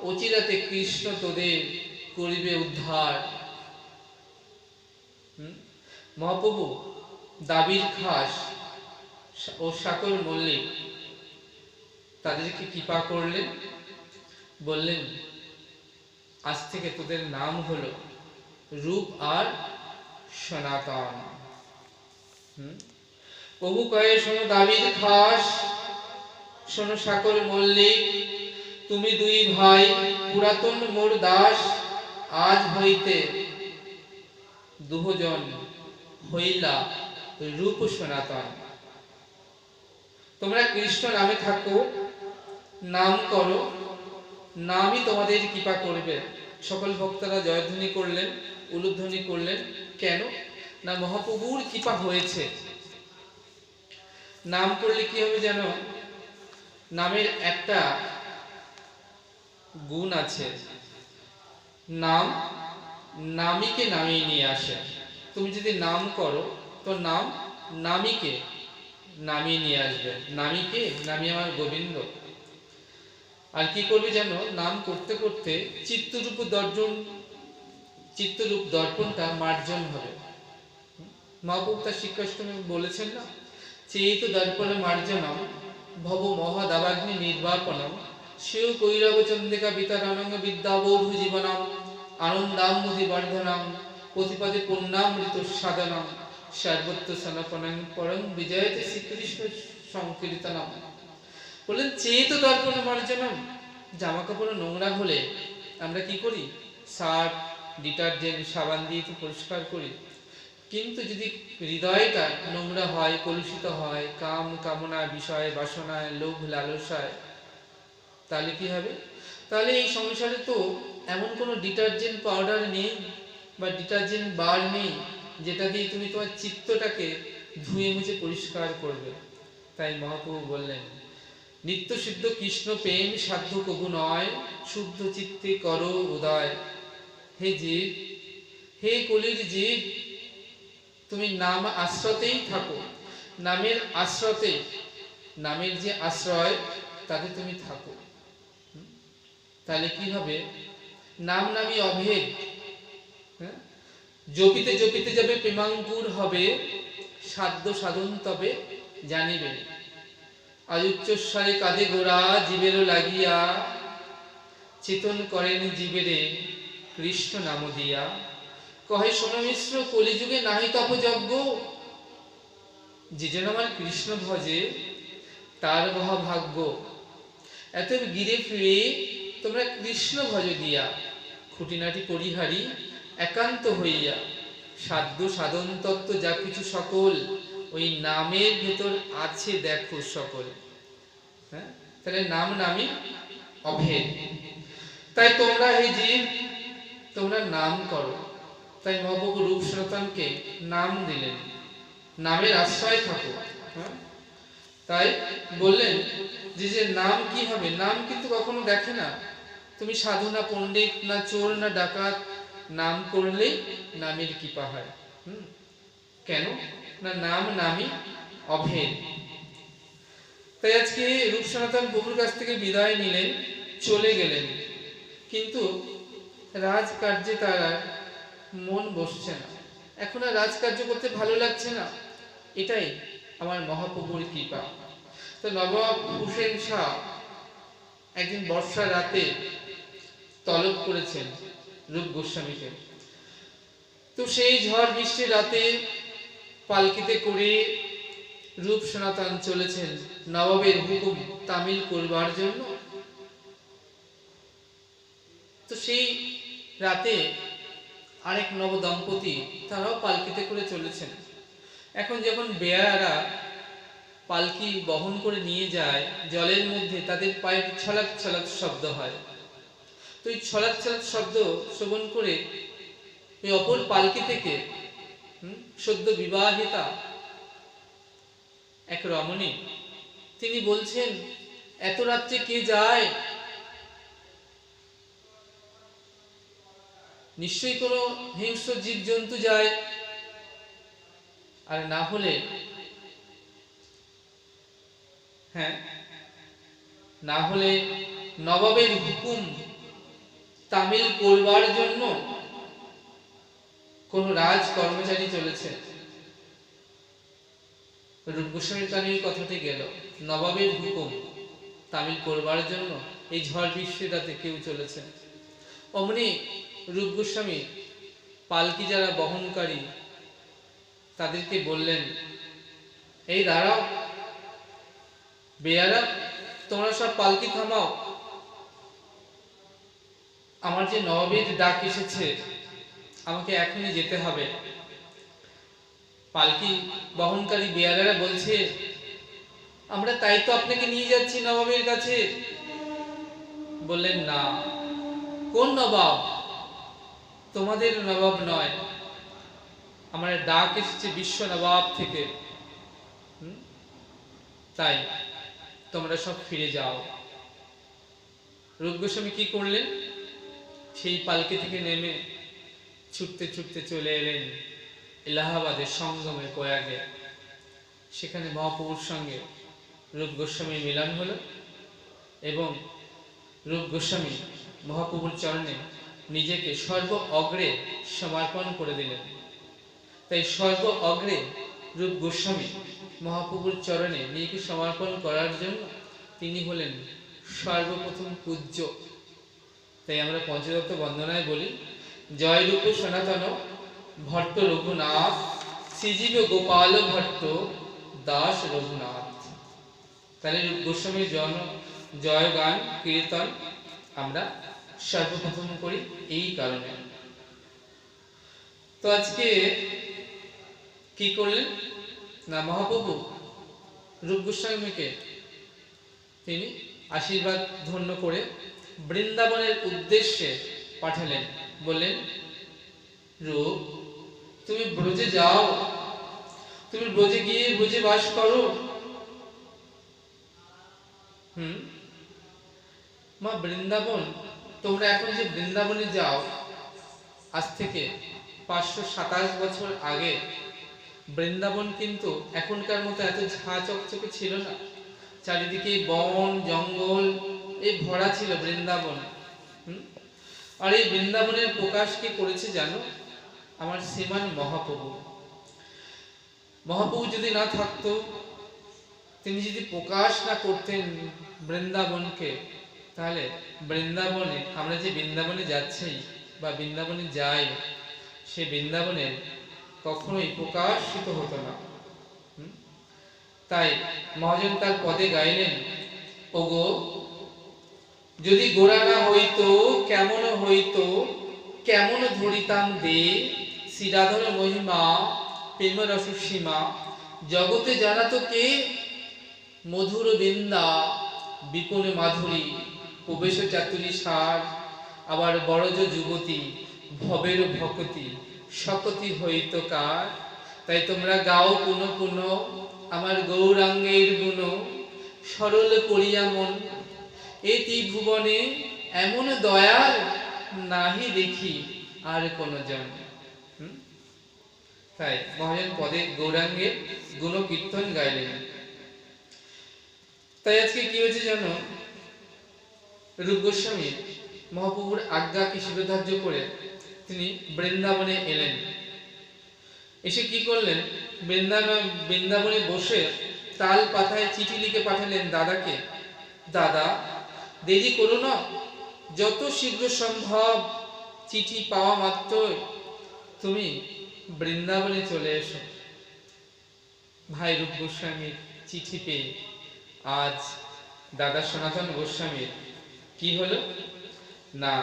Speaker 1: অচিরাতে কৃষ্ণ তোদের করিবে উদ্ধার। মহাপ্রভু দাবির খাস ও সাকর মল্লিক তাদেরকে কৃপা করলেন, বললেন আজ থেকে তোদের নাম হলো রূপ আর সনাতন। প্রভু কয়ে শোনো দাবির খাস, শোনো সাকর মল্লিক, তুমি দুই ভাই পুরাতন মোর দাস, আজ হইতে দুজন হইলা রূপ সনাতন। তোমরা কৃষ্ণ নামে থাকো, নাম করো, নামই তোমাদের কৃপা করবে। সকল ভক্তরা জয়ধ্বনি করলেন, উলুধ্বনি করলেন। কেন না মহাপ্রভুর কৃপা হয়েছে। নাম করলে কি হবে জানো, নামের একটা গুণ আছে, নাম নামীকে নামিয়ে নিয়ে আসে। তুমি যদি নাম করো তো নাম নামীকে নামিয়ে নিয়ে আসবে। নামীকে, নামী আমার গোবিন্দ। আর কি করবে জানো, নাম করতে করতে চিত্তরূপ দর্পণটা মার্জন হবে। মহাপ্রভু তার শিক্ষাষ্টমী বলেছেন না, চেত দর্পণ মার্জনম ভব মহাদাবাগ্নি নির্বাপনম, শিব কৈরব চন্দ্রিকা বিতরণং বিদ্যাবোধ জীবনম, আনন্দামুদি বর্ধনম, প্রতিপদে পুণ্যামৃত সাধনম, সর্বত্র সনাতনং পরম বিজয়তে শ্রীকৃষ্ণ সংকীর্তনম। বললেন চেত দর্পণ মার্জনম। জামা কাপড় নোংরা হলে আমরা কি করি, সার্ফ ডিটারজেন্ট সাবান দিয়ে তো পরিষ্কার করি, কিন্তু যদি হৃদয়টা নোংরা হয়, কলুষিত হয়, কাম কামনা বিষয় বাসনায় লোভ লালসায়, তাহলে কি হবে? তাহলে এই সংসারে তো এমন কোনো ডিটারজেন্ট পাউডার নেই বা ডিটারজেন্ট বার নেই যেটা দিয়ে তুমি তোমার চিত্তটাকে ধুয়ে মুছে পরিষ্কার করবে। তাই মহাপ্রভু বললেন নিত্য শুদ্ধ কৃষ্ণ প্রেম সাধ্য কবু নয়, শুদ্ধ চিত্তে করো উদয়। হে জীব, হে কলির জীব, তুমি নাম আশ্রতেই থাকো, নামের আশ্রতে, নামের যে আশ্রয় তাতে তুমি থাকো। তাহলে কি হবে, নাম নামই অভেদ। জপিতে জপিতে যাবে প্রেমাঙ্কুর হবে, সাধ্য সাধন তবে জানিবে। আজ উচ্চস্বরে কাঁধে গোড়া জীবেরও লাগিয়া, চেতন করেন জীবেরে কৃষ্ণ নাম দিয়া। কহে সোনমিশ্র কলিযুগে নাহি তপযজ্ঞ, যে যেন আমার কৃষ্ণ ভজে তার মহাভাগ্য। এত গিরে ফিরে তোমরা কৃষ্ণ ভজ দিয়া, খুঁটিনাটি পরিহারি একান্ত হইয়া, সাধ্য সাধন তত্ত্ব যা কিছু সকল ওই নামের ভেতর আছে দেখো সকল। তাহলে নাম নামই অভেদ। তাই তোমরা হে জীব, তোমরা নাম করো। তাই মহাপ্রভু রূপ সনাতনকে নাম দিলেন, নামের আশ্রয় থাকো। তাই বললেন যে নাম কি হবে, নাম কিন্তু কখনো দেখে না তুমি সাধু না পণ্ডিত না চোর না ডাকাত, নাম করলেই নামের কৃপা হয়। কেন না নাম নামই অভেদ। তাই আজকে রূপ সনাতন প্রভুর কাছ থেকে বিদায় নিলেন, চলে গেলেন, কিন্তু রাজকার্যে তার মন বসছে না, এখন আর রাজকার্য করতে ভালো লাগছে না। এটাই আমার মহাপ্রভুর কৃপা। তো নবাব হুসেন শাহ একদিন বর্ষা রাতে তলব করেছেন রূপ গোস্বামীকে। তো সেই ঝড় বৃষ্টির রাতে পালকিতে করে রূপ সনাতন চলেছেন নবাবের হুকুম তামিল করবার জন্য। তো সেই রাতে আরেক নব দম্পতি তারাও পালকিতে করে চলেছেন। এখন যখন বেয়ারারা পালকি বহন করে নিয়ে যায়, জলের মধ্যে তাদের পায়ের ছলাক ছলাক শব্দ হয়। তো এই ছলাক ছলাক শব্দ শ্রবণ করে ওই অপর পালকি থেকে সদ্য বিবাহিতা এক রমণী তিনি বলছেন, এত রাত্রে কে যায়? নিশ্চয়ই কোনো হিংস্র জীবজন্তু যায়, আর না হলে না হলে নবাবের হুকুম তামিল করবার জন্য কোন রাজ কর্মচারী চলেছে। রূপ গোস্বামীর কানে কথাটি গেল, নবাবের হুকুম তামিল করবার জন্য এই ঝড় বৃষ্টির রাতে কেউ চলেছে। অমনি রূপ গোস্বামী পালকি যারা বহনকারী তাদেরকে বললেন, এই দাঁড়াও, বেয়ারা তোমরা সব পালকি থামাও, আমার যে নবাবের ডাক এসেছে, আমাকে এখনই যেতে হবে। পালকি বহনকারী বেয়ারারা বলছে, আমরা তাই তো আপনাকে নিয়ে যাচ্ছি নবাবের কাছে। বললেন, না, কোন নবাব? তোমাদের নবাব নয়, আমার ডাক এসেছে বিশ্ব নবাব থেকে, তাই তোমরা সব ফিরে যাও। রূপ গোস্বামী কি করলেন? সেই পালকি থেকে নেমে ছুটতে ছুটতে চলে এলেন এলাহাবাদের সঙ্গমে প্রয়াগে। সেখানে মহাপ্রভুর সঙ্গে রূপ গোস্বামীর মিলন হলো এবং রূপ গোস্বামী মহাপ্রভুর চরণে নিজেকে সর্ব অগ্রে সমর্পণ করে দিলেন। তাই সর্ব অগ্রে রূপ গোস্বামী মহাপ্রভুর চরণে নিজেকে সমর্পণ করার জন্য তিনি হলেন সর্বপ্রথম পূজ্য। তাই আমরা পঞ্চদত্ত বন্দনায় বলি, জয় রূপ সনাতন ভট্ট রঘুনাথ, শ্রীজীব গোপাল ভট্ট দাস রঘুনাথ। তাহলে রূপ গোস্বামীর জয় গান কীর্তন আমরা সর্বপ্রথম করি এই কারণে। তো আজকে কি করলেন না, মহাপ্রভু রূপ গোস্বামীকে তিনি আশীর্বাদ ধন্য করে বৃন্দাবনের উদ্দেশ্যে পাঠালেন। বললেন, রূপ তুমি ব্রজে যাও, তুমি ব্রজে গিয়ে ব্রজে বাস করো। মা বৃন্দাবন, তোমরা এখন যে বৃন্দাবনে যাও, আজ থেকে 527 বছর আগে বৃন্দাবন কিন্তু এখনকার মতো এত ঝাঁ চকচকে ছিল না। চারিদিকে বন জঙ্গল এই ভরা ছিল বৃন্দাবন। আর এই বৃন্দাবনের প্রকাশ কি করেছে জানো? আমার শ্রীমান মহাপ্রভু। মহাপ্রভু যদি না থাকতো, তিনি যদি প্রকাশ না করতেন বৃন্দাবনকে, তাহলে বৃন্দাবনে আমরা যে বৃন্দাবনে যাচ্ছি বা বৃন্দাবনে যাই, সে বৃন্দাবনের কখনোই প্রকাশিত হতো না। তাই মহাজন তার পদে গাইলেন, ওগো যদি গোরা না হইতো কেমন হইতো, কেমন ধরিতাম দে শ্রীরাধর মহিমা প্রেম রস সীমা, জগতে জানাতো কে মধুর বৃন্দা বিপুল মাধুরী, প্রবেশ চাতুরী সার, আবার বড়জ যুবতী ভবের ভকতি শকতি হইত কার। তাই তোমরা গাও পুন পুন আমার গৌরাঙ্গের গুণ, সরল করিয়া মন এতি ভুবনে এমন দয়াল নাহি দেখি আর কোন জন। তাই মহাজন পদে গৌরাঙ্গের গুণ কীর্তন গাইলেন। তাই আজকে কি হয়েছে জানো? রূপ গোস্বামী মহাপ্রভুর আজ্ঞাকে শিরোধার্য করে তিনি বৃন্দাবনে এলেন। এসে কি করলেন? বৃন্দাবনে বসে তাল পাতায় চিঠি লিখে পাঠালেন দাদাকে, দাদা দেরি করো না, যত শীঘ্র সম্ভব চিঠি পাওয়া মাত্রই তুমি বৃন্দাবনে চলে এসো। ভাই রূপ গোস্বামীর চিঠি পেয়ে আজ দাদা সনাতন গোস্বামীর কি হলো না,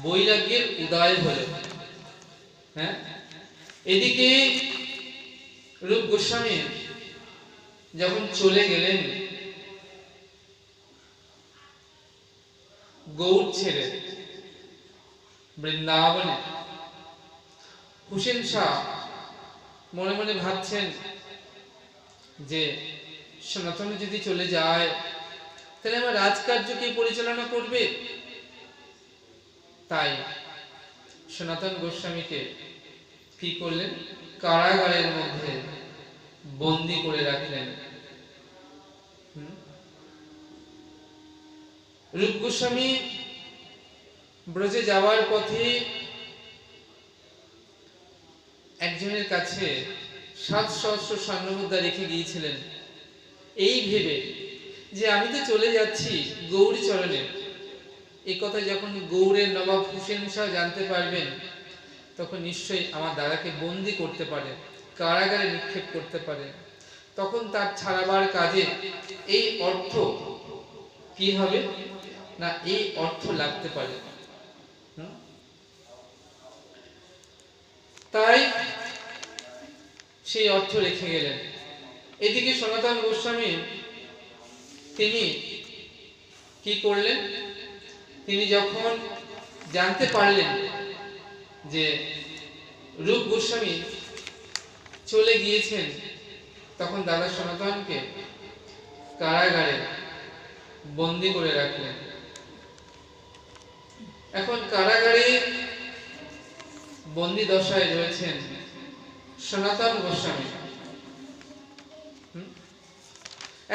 Speaker 1: বৈরাগ্যের উদয় হলো। হ্যাঁ, এদিকে রূপ গোস্বামী যখন চলে গেলেন গৌড় ছেড়ে বৃন্দাবনে, হুসেন শাহ মনে মনে ভাবছেন যে সনাতনে যদি চলে যায় তাহলে আমার রাজকার্য কে পরিচালনা করবে। তাই সনাতন গোস্বামীকে কি করলেন, কারাগারের মধ্যে বন্দী করে রাখলেন। রূপ গোস্বামী ব্রজে যাওয়ার পথে একজনের কাছে 7 সহস্র স্বর্ণমুদ্রা রেখে গিয়েছিলেন, এই ভেবে যে আমি তো চলে যাচ্ছি গৌর চরণে। এই কথা যখন গৌড়ের নবাব হুসেন শাহ জানতে পারবেন তখন নিশ্চয়ই আমার দাদাকে বন্দী করতে পারে, কারাগারে নিক্ষেপ করতে পারে। তখন তার ছাড়াবার কাজে এই অর্থ কি হবে না, এই অর্থ লাগতে পারে। তাই সেই অর্থ রেখে গেলেন। এদিকে সনাতন গোস্বামী তিনি কি করলেন, তিনি যখন জানতে পারলেন যে রূপ গোস্বামী চলে গিয়েছেন তখন দাদা সনাতনকে কারাগারে বন্দী করে রাখলেন। এখন কারাগারে বন্দী দশায় রয়েছেন সনাতন গোস্বামী।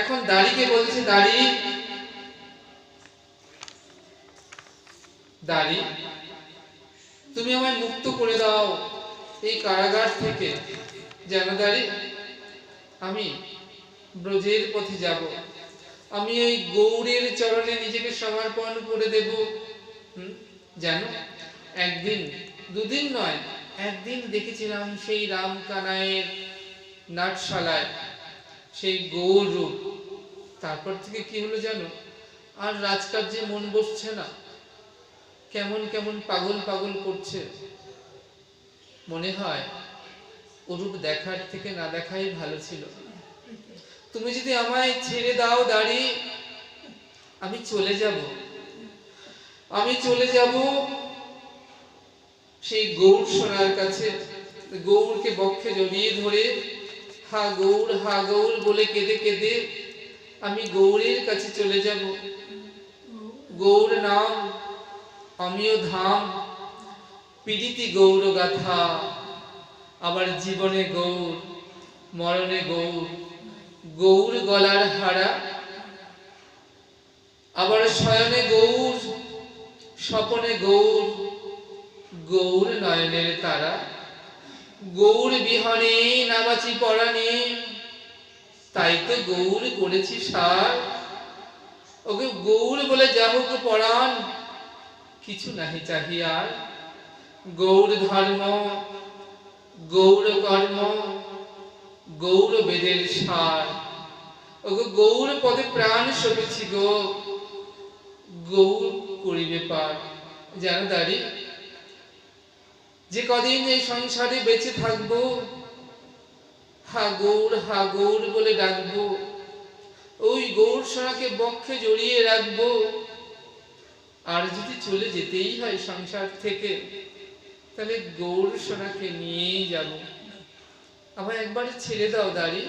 Speaker 1: এখন দাড়িকে বলছে, দাড়ি দাড়ি তুমি আমায় মুক্ত করে দাও এই কারাগার থেকে, যেন দাড়ি আমি ব্রজের পথে যাব, আমি ওই গৌড়ের চরণে নিজেকে সমর্পণ করে দেব। যেন একদিন দুদিন নয়, একদিন দেখেছিলাম সেই রামকানাইয়ের নাটশালায় সেই গৌর রূপ। তারপর থেকে কি হলো জানো, আর রাজকার্যে মন বসছে না, কেমন কেমন পাগল পাগল করছে। মনে হয় ওরূপ দেখার থেকে না দেখাই ভালো ছিল। তুমি যদি আমায় ছেড়ে দাও দাড়ি, আমি চলে যাব, আমি চলে যাব সেই গৌর সোনার কাছে। গৌরকে বক্ষে জড়িয়ে ধরে হা গৌর বলে কেঁদে কেঁদে আমি গৌরের কাছে চলে যাব। গৌর নাম অমিয় ধাম, পীড়িতি গৌর গাথা, আবার জীবনে গৌর, মরণে গৌর, গৌর গলার হারা, আবার শয়নে গৌর, স্বপনে গৌর, গৌর নয়নের তারা, গৌর বিহনে নাবাচি পরাণে, তাই তো গৌর করেছি সার। ওকে গৌর বলে যা হোক পরাণ, কিছু নাহি চাহিয়ার। গৌর ধর্ম, গৌর কর্ম, গৌর বেদের সার। ওগো গৌর পদে প্রাণ সপেছি গো, গৌর করিবে পার। জানো দাঁড়ি, যে কদিন এই সংসারে বেঁচে থাকবো, হা গৌর বলে ডাকবো, ওই গৌর সোনাকে বক্ষে জড়িয়ে রাখবো। আর যদি চলে যেতেই হয় সংসার থেকে, তাহলে গৌর সোনাকে নিয়েই যাব। আমায় একবার ছেড়ে দাও দাড়ি,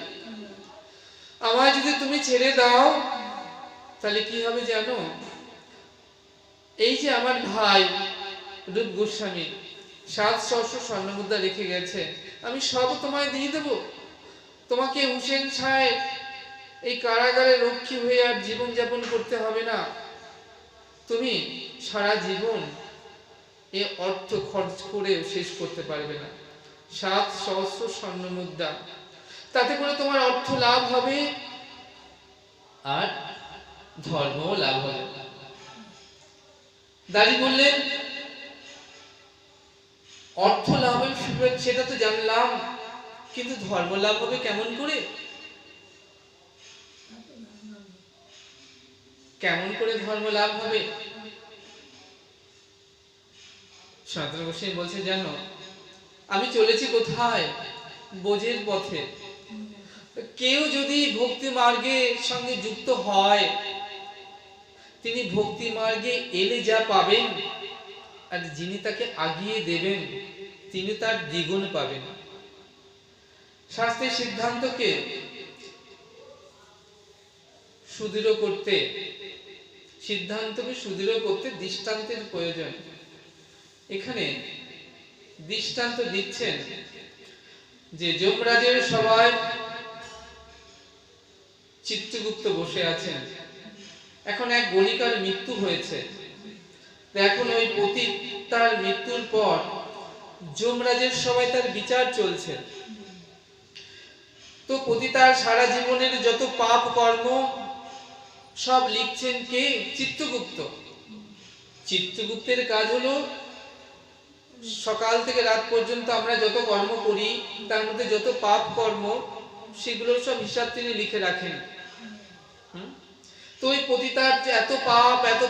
Speaker 1: আমায় যদি তুমি ছেড়ে দাও তাহলে কি হবে জানো, এই যে আমার ভাই রূপ গোস্বামী 7 সহস্র স্বর্ণমুদ্রা রেখে গেছে, আমি সব তোমায় দিয়ে দেব। তোমাকে হুসেন সাহেব এই কারাগারে রক্ষী হয়ে আর জীবন যাপন করতে হবে না। তুমি সারা জীবন এ অর্থ খরচ করে শেষ করতে পারবে না। 7 সহস্র স্বর্ণমুদ্রা, তাতে করে তোমার অর্থ লাভ হবে আর ধর্ম লাভ হবে। দাঁড়ি বললেন, অর্থ লাভ হবে সেটা তো জানলাম, কিন্তু ধর্ম লাভ হবে কেমন করে? কেমন করে ধর্ম লাভ হবে? সনাতন গোস্বামী বলছে, জানো, আমি চলেছি কোথায়? বোঝের পথে। কেউ যদি ভক্তি মার্গের সঙ্গে যুক্ত হয়, তিনি ভক্তি মার্গে এলে যা পাবেন, আর যিনি তাকে আগিয়ে দেবেন তিনি তার দ্বিগুণ পাবেন। শাস্ত্রের সিদ্ধান্তকে সুদৃঢ় করতে, সিদ্ধান্তকে সুদৃঢ় করতে দৃষ্টান্তের প্রয়োজন। এখানে দৃষ্টান্ত দিচ্ছেন যে যমরাজের সভায় চিত্রগুপ্ত বসে আছেন। এখন এক গণিকার মৃত্যু হয়েছে। এখন ওই পতিত তার মৃত্যুর পর যমরাজের সভায় তার বিচার চলছে। তো পতিতার সারা জীবনের যত পাপ কর্ম সব লিখছেন কে? চিত্রগুপ্ত। চিত্রগুপ্তের কাজ হলো সকাল থেকে রাত পর্যন্ত আমরা যত কর্ম করি তার মধ্যে যত পাপ কর্ম সেগুলো সব হিসাব তিনি লিখে রাখেন। তো ওই পতিতার যে এত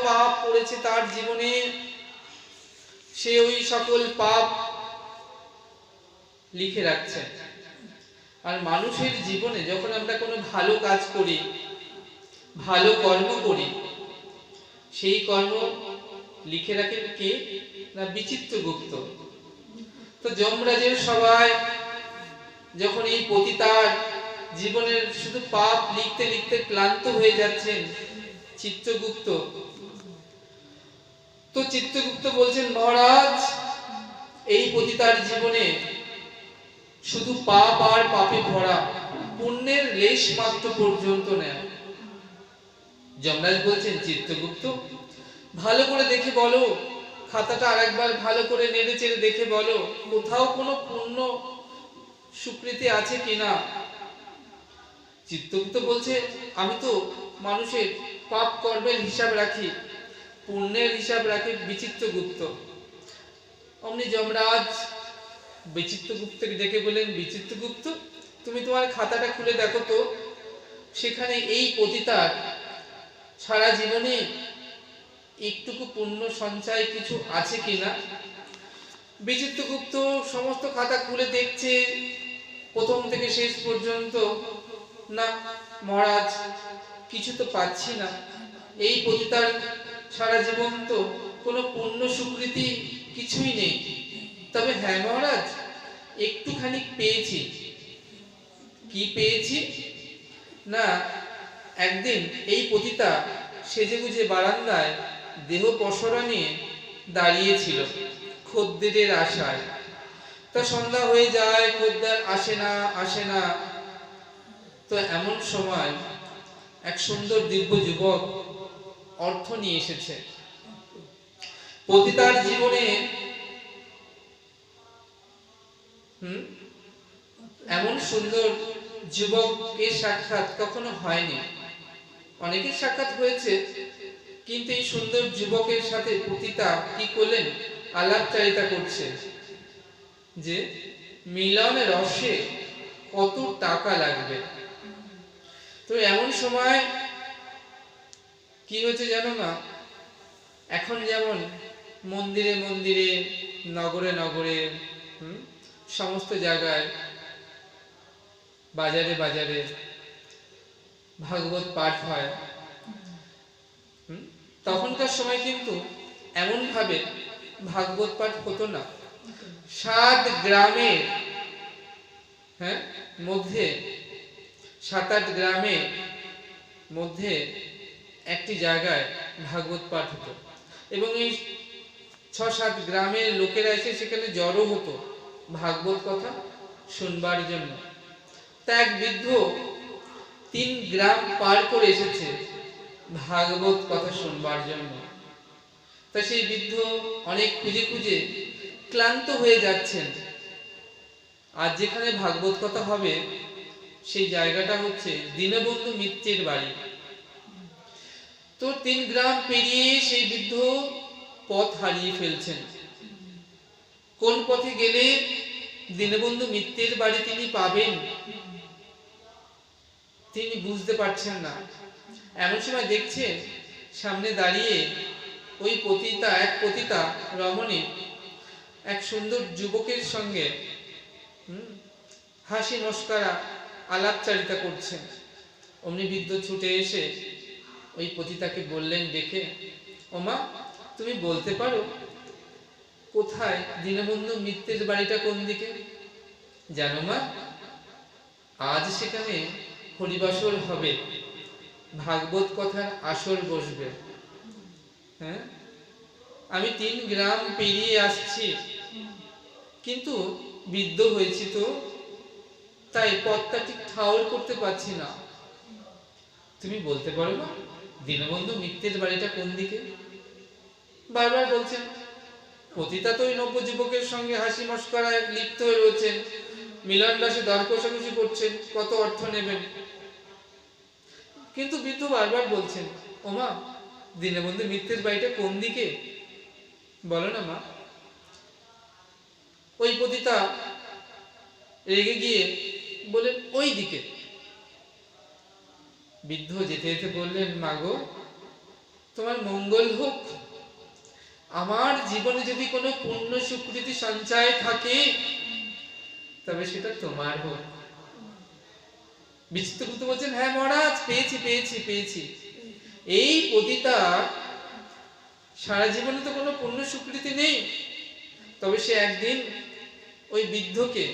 Speaker 1: পাপ করেছে তার জীবনে, সে ওই সকল পাপ লিখে রাখছে। আর মানুষের জীবনে যখন আমরা কোনো ভালো কাজ করি, ভালো কর্ম করি, সেই কর্ম লিখে রাখেন কে? না বিচিত্রগুপ্ত। তো যমরাজের সবাই যখন এই পতিতার জীবনের শুধু পাপ লিখতে লিখতে ক্লান্ত হয়ে যাচ্ছেন চিত্রগুপ্ত, তো চিত্রগুপ্ত বলছেন, মহারাজ, এই পতিতার জীবনে শুধু পাপ আর পাপে ভরা, পুণ্যের লেশ মাত্র পর্যন্ত নেয়। যমরাজ বলছেন, চিত্রগুপ্ত, ভালো করে দেখে বলো, খাতাটা আরেকবার ভালো করে নেড়ে চেড়ে দেখে বলো, কোথাও কোনো পুণ্য সুকৃতি আছে কিনা। চিত্রগুপ্ত বলছে, আমি তো মানুষের পাপ কর্মের হিসাব রাখি, পুণ্যের হিসাব রাখি বিচিত্রগুপ্ত। অমনি যমরাজ বিচিত্রগুপ্তকে ডেকে বলেন, বিচিত্রগুপ্ত, তুমি তোমার খাতাটা খুলে দেখো তো, সেখানে এই পতিতার সারা জীবনে একটুকু পুণ্য সঞ্চয় কিছু আছে কিনা। বিচিত্রগুপ্ত সমস্ত খাতা খুলে দেখছে, প্রথম থেকে শেষ পর্যন্ত, না মহারাজ, কিছু তো পাচ্ছি না। এই পতিতার সারা জীবন তো কোনো পুণ্য সুকৃতি কিছুই নেই। তবে হ্যাঁ মহারাজ, একটুখানি পেয়েছি। কি পেয়েছি? না, একদিন এই পতিতা সেজেগুজে বারান্দায় দেহ পসরা নিয়ে দাঁড়িয়েছিল খদ্দেরের আশায়। তা সন্ধ্যা হয়ে যায়, খদ্দের আসে না। তো এমন সময় এক সুন্দর দিব্য যুবক অর্থ নিয়ে এসেছে। পতিতার জীবনে এমন সুন্দর যুবকের সাক্ষাৎ কখনো হয়নি। অনেকের সাক্ষাৎ হয়েছে, কিন্তু এই সুন্দর যুবকের সাথে পতিতা কি করলেন? আলাপচারিতা করছে যে মিলনে রসে কত টাকা লাগবে। তো এমন সময় কি হয়েছে জানো না? এখন যেমন মন্দিরে মন্দিরে, নগরে নগরে, সমস্ত জায়গায়, বাজারে বাজারে ভাগবত পাঠ হয়। তখনকার সময় কিন্তু এমন ভাবে ভাগবত পাঠ হতো না। 7 গ্রামের মধ্যে, 7-8 গ্রামের মধ্যে একটি জায়গায় ভাগবত পাঠ হতো, এবং এই 6-7 গ্রামের লোকেরা এসে সেখানে জড়ো হতো ভাগবত কথা শুনবার জন্য। তা এক বৃদ্ধ 3 গ্রাম পার করে এসেছে ভাগবত কথা শুনবার জন্য। তা সেই বৃদ্ধ অনেক খুঁজে খুঁজে ক্লান্ত হয়ে যাচ্ছেন। আর যেখানে ভাগবত কথা হবে সেই জায়গাটা হচ্ছে দীনবন্ধু মিত্রের বাড়ি। তো 3 গ্রাম পেরিয়ে সেই বৃদ্ধ পথ হারিয়ে ফেলছেন। কোন পথে গেলে দীনবন্ধু মিত্রের বাড়ি তিনি পাবেন তিনি বুঝতে পারছেন না। এমন সময় দেখছেন সামনে দাঁড়িয়ে ওই পতিতা রমণী এক সুন্দর যুবকের সঙ্গে হাসি মস্করা আলাপচারিতা করছেন। অমনি বৃদ্ধ ছুটে এসে ওই পতিতাকে বললেন ডেকে, ওমা তুমি বলতে পারো কোথায় দীনবন্ধু মিত্রের বাড়িটা কোন দিকে? জানো মা, আজ সেখানে হরিবাসর হবে, ভাগবত কথার আসর বসবে। হ্যাঁ, আমি 3 গ্রাম পেরিয়ে আসছি, কিন্তু বৃদ্ধ হয়েছি তো, তাই পথটা ঠিক ঠাউর করতে পারছি না। তুমি বলতে পারো না দীনবন্ধু মিত্রের বাড়িটা কোন দিকে? বারবার বলছেন। পতিতা তো ওই নব্য যুবকের সঙ্গে হাসি মস্করায় লিপ্ত হয়ে রয়েছেন, মিলন দাসে দর কষাকষি করছেন, কত অর্থ নেবেন। কিন্তু বৃদ্ধ বারবার বলছেন, ওমা দীনবন্ধু মিত্রের বাড়িটা কোন দিকে বলো না মা। ওই পতিতা রেগে গিয়ে বলেন ওই দিকে। বৃদ্ধ যেতে যেতে বললেন, মাগো তোমার মঙ্গল হোক, আমার জীবনে যদি কোনো পুণ্য সুকৃতি সঞ্চয় থাকে তবে সেটা তোমার হোক। বিচিত্রগুপ্ত বলছেন, হ্যাঁ মহারাজ, পেয়েছি পেয়েছি পেয়েছি। এই পতিতা সারা জীবনে তো কোনো পুণ্য সুকৃতি নেই, তবে সে একদিন ওই বৃদ্ধকে,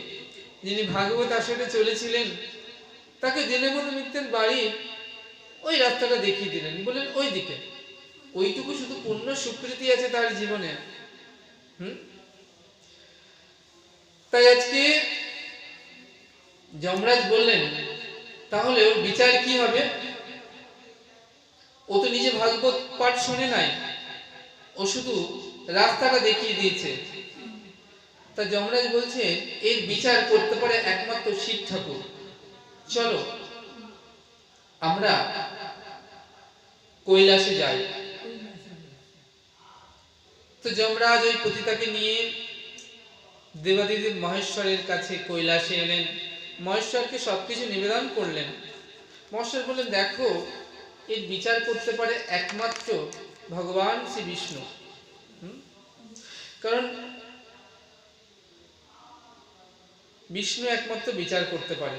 Speaker 1: যিনি ভাগবত আসরে চলেছিলেন, তাকে দীনবন্ধু মিত্রের বাড়ি ওই রাস্তাটা দেখিয়ে দিলেন, বললেন ওই দিকে। ওইটুকু শুধু পুণ্য সুকৃতি আছে তার জীবনে। তাই আজকে যমরাজ বললেন, তাহলে ওর বিচার কি হবে? ও তো নিজে ভাগবত পাঠ শোনে নাই, ও শুধু রাস্তাটা দেখিয়ে দিয়েছে। তা যমরাজ বলছে এর বিচার করতে পারে একমাত্র শিব ঠাকুর। চলো আমরা কৈলাসে যাই। তো যমরাজ ওই পতিতাকে নিয়ে দেবাদিদেব মহেশ্বরের কাছে কৈলাসে এলেন, মহেশ্বরকে সবকিছু নিবেদন করলেন। মহেশ্বর বললেন, দেখো এর বিচার করতে পারে একমাত্র ভগবান শ্রী বিষ্ণু, কারণ বিষ্ণু একমাত্র বিচার করতে পারে।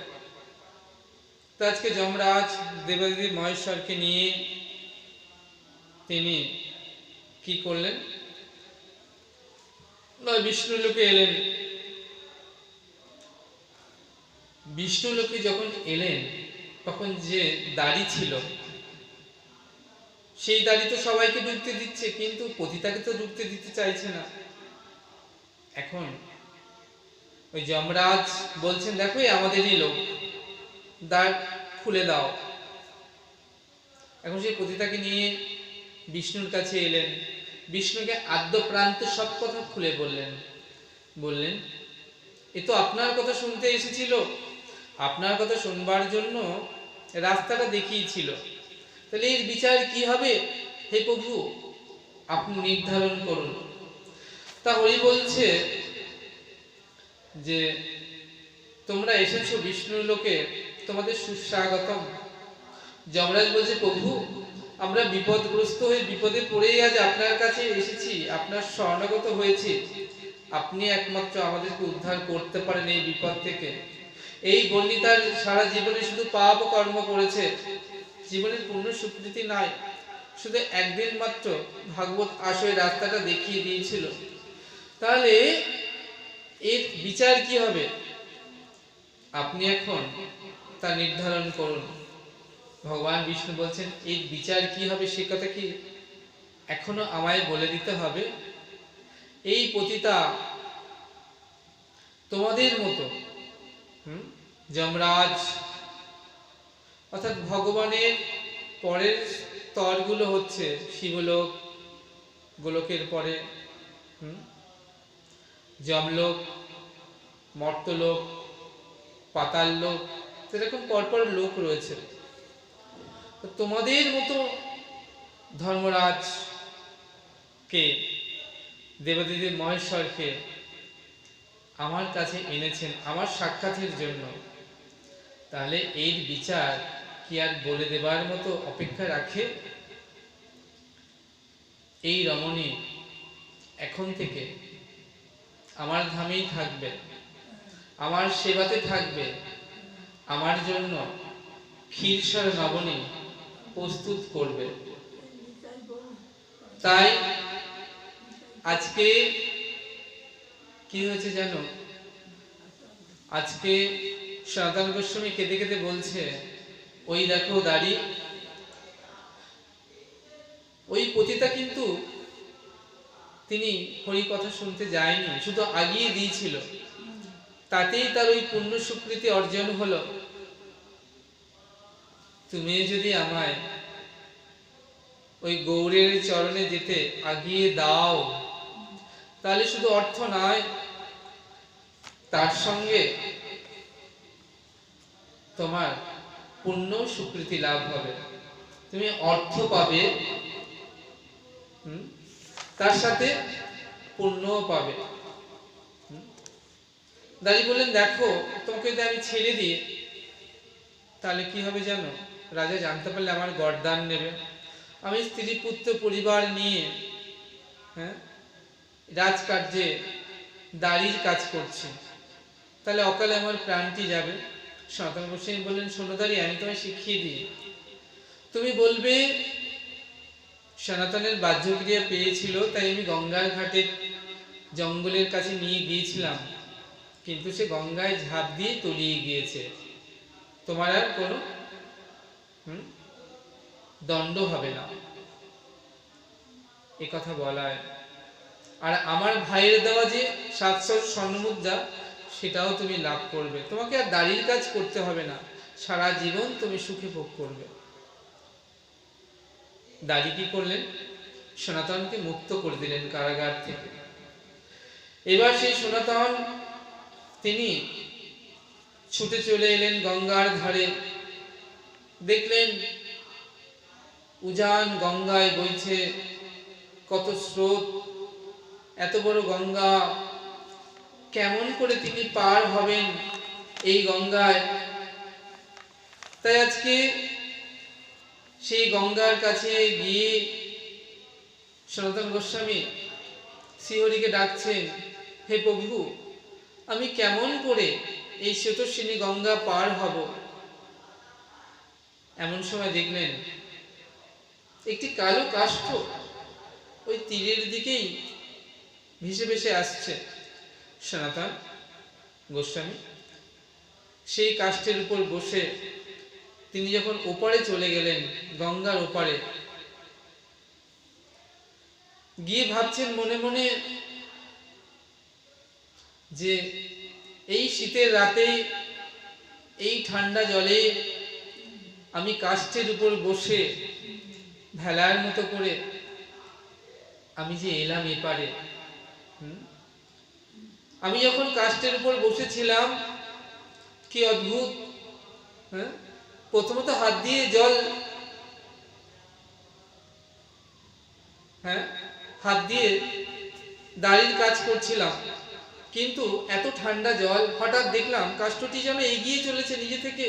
Speaker 1: তো আজকে যমরাজ দেবাদিদেব মহেশ্বরকে নিয়ে তিনি কি করলেন, বিষ্ণু লোকে এলেন। বিষ্ণু লোকে যখন এলেন তখন যে দাড়ি ছিল, সেই দাড়ি তো সবাইকে ঢুকতে দিচ্ছে, কিন্তু পতিতাকে তো ঢুকতে দিতে চাইছে না। এখন ওই যমরাজ বলছেন, দেখো আমাদেরই লোক, দ্বার খুলে দাও। এখন সেই পতিতাকে নিয়ে বিষ্ণুর কাছে এলেন, বিষ্ণুকে আদ্য প্রান্ত সব কথা খুলে বললেন এ তো আপনার কথা শুনতে এসেছিল, আপনার কথা শুনবার জন্য রাস্তাটা দেখিয়েছিল, তাহলে এর বিচার কি হবে হে প্রভু আপনি নির্ধারণ করুন। তা হরি বলছে যে তোমরা এসেছো বিষ্ণুর লোকে, তোমাদের সুস্বাগতম। যমরাজ বলছে, প্রভু আমরা বিপদগ্রস্ত হয়ে বিপদে পড়েই আজ আপনার কাছে এসেছি, আপনার শরণাগত হয়েছি। আপনি একমাত্র আমাদেরকে উদ্ধার করতে পারেন এই বিপদ থেকে। এই বর্ণিতার সারা জীবনে শুধু পাপ কর্ম করেছে, জীবনের পূর্ণ স্বীকৃতি নাই, শুধু একদিন মাত্র ভাগবত আসরে রাস্তাটা দেখিয়ে দিয়েছিল। তাহলে এর বিচার কি হবে আপনি এখন তা নির্ধারণ করুন। ভগবান বিষ্ণু বলছেন, এই বিচার কি হবে সে কথা কি এখনো আমায় বলে দিতে হবে? এই পতিতা তোমাদের মতো যমরাজ অর্থাৎ ভগবানের পরের স্তরগুলো হচ্ছে শিবলোক, গোলকের পরে যমলোক, মর্তলোক, পাতাল লোক, সেরকম পরপর লোক রয়েছে। তোমাদের মতো ধর্মরাজকে দেবাদিদেব মহেশ্বরকে আমার কাছে এনেছেন আমার সাক্ষাতের জন্য, তাহলে এর বিচার কি আর বলে দেবার মতো অপেক্ষা রাখে? এই রমণী এখন থেকে আমার ধামেই থাকবে, আমার সেবাতে থাকবে, আমার জন্য ক্ষীরসর নবনী প্রস্তুত করবে। তাই আজকে কি হয়েছে জানো, আজকে সনাতন গোস্বামী কেঁদে কেঁদে বলছে, ওই দেখো দাড়ি, ওই পতিতা কিন্তু তিনি হরি কথা শুনতে যায়নি, শুধু আগিয়ে দিয়েছিল, তাতেই তার ওই পুণ্য স্বীকৃতি অর্জন হলো। তুমি যদি আমায় ওই গৌরের চরণে যেতে আগিয়ে দাও, তাহলে শুধু অর্থ নয়, তার সঙ্গে তোমার পুণ্য স্বীকৃতি লাভ হবে, তুমি অর্থ পাবে, তার সাথে পুণ্যও পাবে। দাঁড়িয়ে বললেন, দেখো তোমাকে যদি আমি ছেড়ে দিই তাহলে কি হবে জানো, রাজা জানতে পারলে আমার গরদান নেবে, আমি স্ত্রী পুত্র পরিবার নিয়ে রাজকার্যে দাড়ির কাজ করছি, তাহলে অকালে আমার প্রাণটি যাবে। সনাতন গোস্বামী বললেন, শোনো দাঁড়ি, আমি তোমায় শিখিয়ে দিই, তুমি বলবে সনাতনের বাহ্যক্রিয়া পেয়েছিল, তাই আমি গঙ্গার ঘাটের জঙ্গলের কাছে নিয়ে গিয়েছিলাম, কিন্তু সে গঙ্গায় ঝাঁপ দিয়ে তলিয়ে গিয়েছে, তোমার আর কোনো দণ্ড হবে না, এ কথা বলায়। আর আমার ভাইয়ের দেওয়া যে 700 স্বর্ণমুদ্রা, সেটাও তুমি লাভ করবে, তোমাকে আর দাড়ির কাজ করতে হবে না, সারা জীবন তুমি সুখে ভোগ করবে। দাড়ি কি করলেন, সনাতনকে মুক্ত করে দিলেন কারাগার থেকে। এবার সেই সনাতন তিনি ছুটে চলে এলেন গঙ্গার ধারে, দেখলেন উজান গঙ্গায় বইছে কত স্রোত, এত বড় গঙ্গা, কেমন করে তিনি পার হবেন এই গঙ্গায়। তাই আজকে সেই গঙ্গার কাছে গিয়ে সনাতন গোস্বামী শ্রীহরিকে ডাকছেন, হে প্রভু, আমি কেমন করে এই স্রোতস্বিনী গঙ্গা পার হব। এমন সময় দেখলেন একটি কালো কাষ্ঠ ওই তীরের দিকেই ভেসে ভেসে আসছে। সনাতন গোস্বামী সেই কাষ্ঠের উপর বসে তিনি যখন ওপারে চলে গেলেন, গঙ্গার ওপারে গিয়ে ভাবছেন মনে মনে যে এই শীতের রাতে এই ঠান্ডা জলে আমি কাষ্ঠের উপর বসে ভেলার মতো করে আমি যে এলাম এপারে। আমি যখন কাষ্ঠের উপর বসেছিলাম, কি অদ্ভুত, প্রথমত হাত দিয়ে জল, হাত দিয়ে দাড়ির কাজ করছিলাম, কিন্তু এত ঠান্ডা জল, হঠাৎ দেখলাম কাষ্ঠটি যেন এগিয়ে চলেছে নিজে থেকে।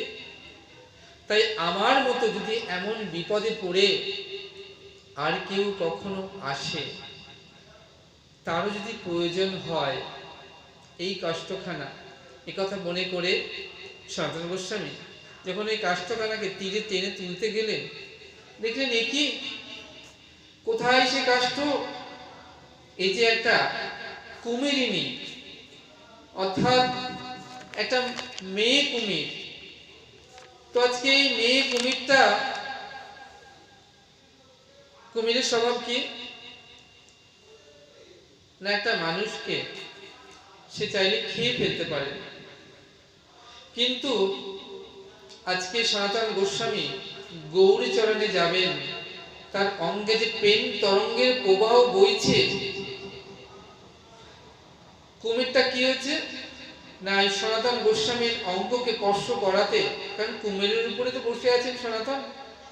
Speaker 1: তাই আমার মতো যদি এমন বিপদে পড়ে আর কেউ কখনো আসে, তারও যদি প্রয়োজন হয় এই কাষ্ঠখানা, একথা মনে করে সনাতন গোস্বামী যখন এই কাষ্ঠখানাকে তীরে টেনে তুলতে গেলেন, দেখলেন এ কি, কোথায় সে কাষ্ঠ? এই যে একটা কুমিরিনী, অর্থাৎ একটা মেয়ে কুমির। তো আজকে এই মেয়ে কুমিরটা, কুমিরের স্বভাব কি না, একটা মানুষকে সে চাইলে খেয়ে ফেলতে পারে, কিন্তু আজকে সনাতন গোস্বামী গৌরী চরণে যাবেন, তার অঙ্গে যে প্রেম তরঙ্গের প্রবাহ বইছে, কুমিরটা কি হয়েছে না, সনাতন গোস্বামীর অঙ্গকে স্পর্শ করাতে, কারণ কুমিরের উপরে তো বসে আছেন সনাতন,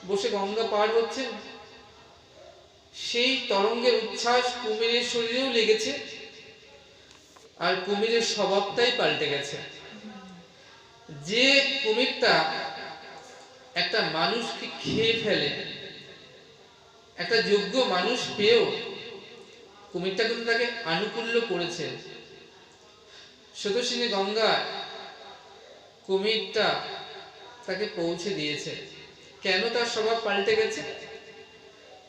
Speaker 1: বসে গঙ্গা পার হচ্ছেন, সেই তরঙ্গের উচ্ছ্বাস কুমিরের শরীরেও লেগেছে, আর কুমিরের স্বভাবটাই পাল্টে গেছে। যে কুমিরটা একটা মানুষকে খেয়ে ফেলে, একটা যোগ্য মানুষ পেয়েও কুমিরটা কিন্তু তাকে আনুকূল্য করেছে। স্রোতস্বিনী গঙ্গা কুমিরটা তাকে পৌঁছে দিয়েছে। কেন তার স্বভাব পাল্টে গেছে?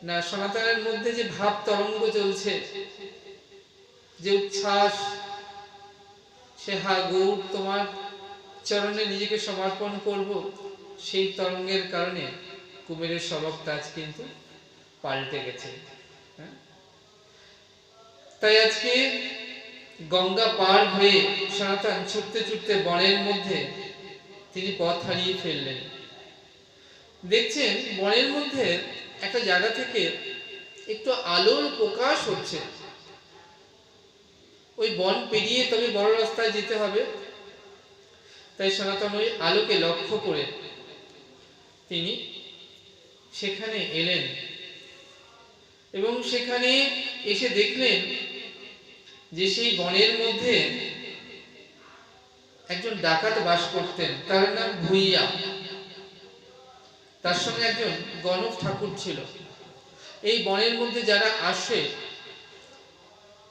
Speaker 1: না, সনাতনের মধ্যে যে ভাব তরঙ্গ চলছে, যে উচ্ছ্বাস, সে হা গৌর তোমার চরণে নিজেকে সমর্পণ করব, সেই তরঙ্গের কারণে কুমিরের স্বভাবটা আজ কিন্তু পাল্টে গেছে। তাই আজকে গঙ্গা পার হয়ে সনাতন ছুটতে ছুটতে বনের মধ্যে তিনি পথ হারিয়ে ফেললেন। দেখছেন বনের মধ্যে একটা জায়গা থেকে একটু আলোর প্রকাশ হচ্ছে। ওই বন পেরিয়ে তবে বড় রাস্তায় যেতে হবে। তাই সনাতন ওই আলোকে লক্ষ্য করে তিনি সেখানে এলেন এবং সেখানে এসে দেখলেন যে সেই বনের মধ্যে একজন ডাকাত বাস করতেন, তার নাম ভুইয়া। তার সঙ্গে একজন গণক ঠাকুর ছিল। এই বনের মধ্যে যারা আসে,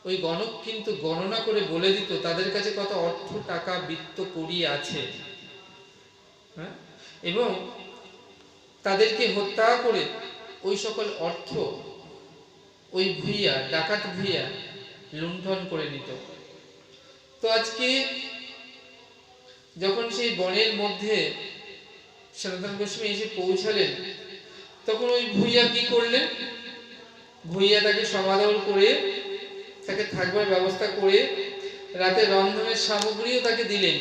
Speaker 1: ওই গণক কিন্তু গণনা করে বলে দিত তাদের কাছে কত অর্থ, টাকা, বৃত্ত, কড়ি আছে, এবং তাদেরকে হত্যা করে ওই সকল অর্থ ওই ভুইয়া, ডাকাত ভুইয়া লুণ্ঠন করে নিত। তো আজকে যখন সেই বনের মধ্যে সনাতন গোস্বামী এসে পৌঁছালেন, তখন ওই ভুইয়া কি করলেন? ভুইয়া তাকে সমাদর করে, তাকে থাকবার ব্যবস্থা করে, রাতে রন্ধনের সামগ্রীও তাকে দিলেন।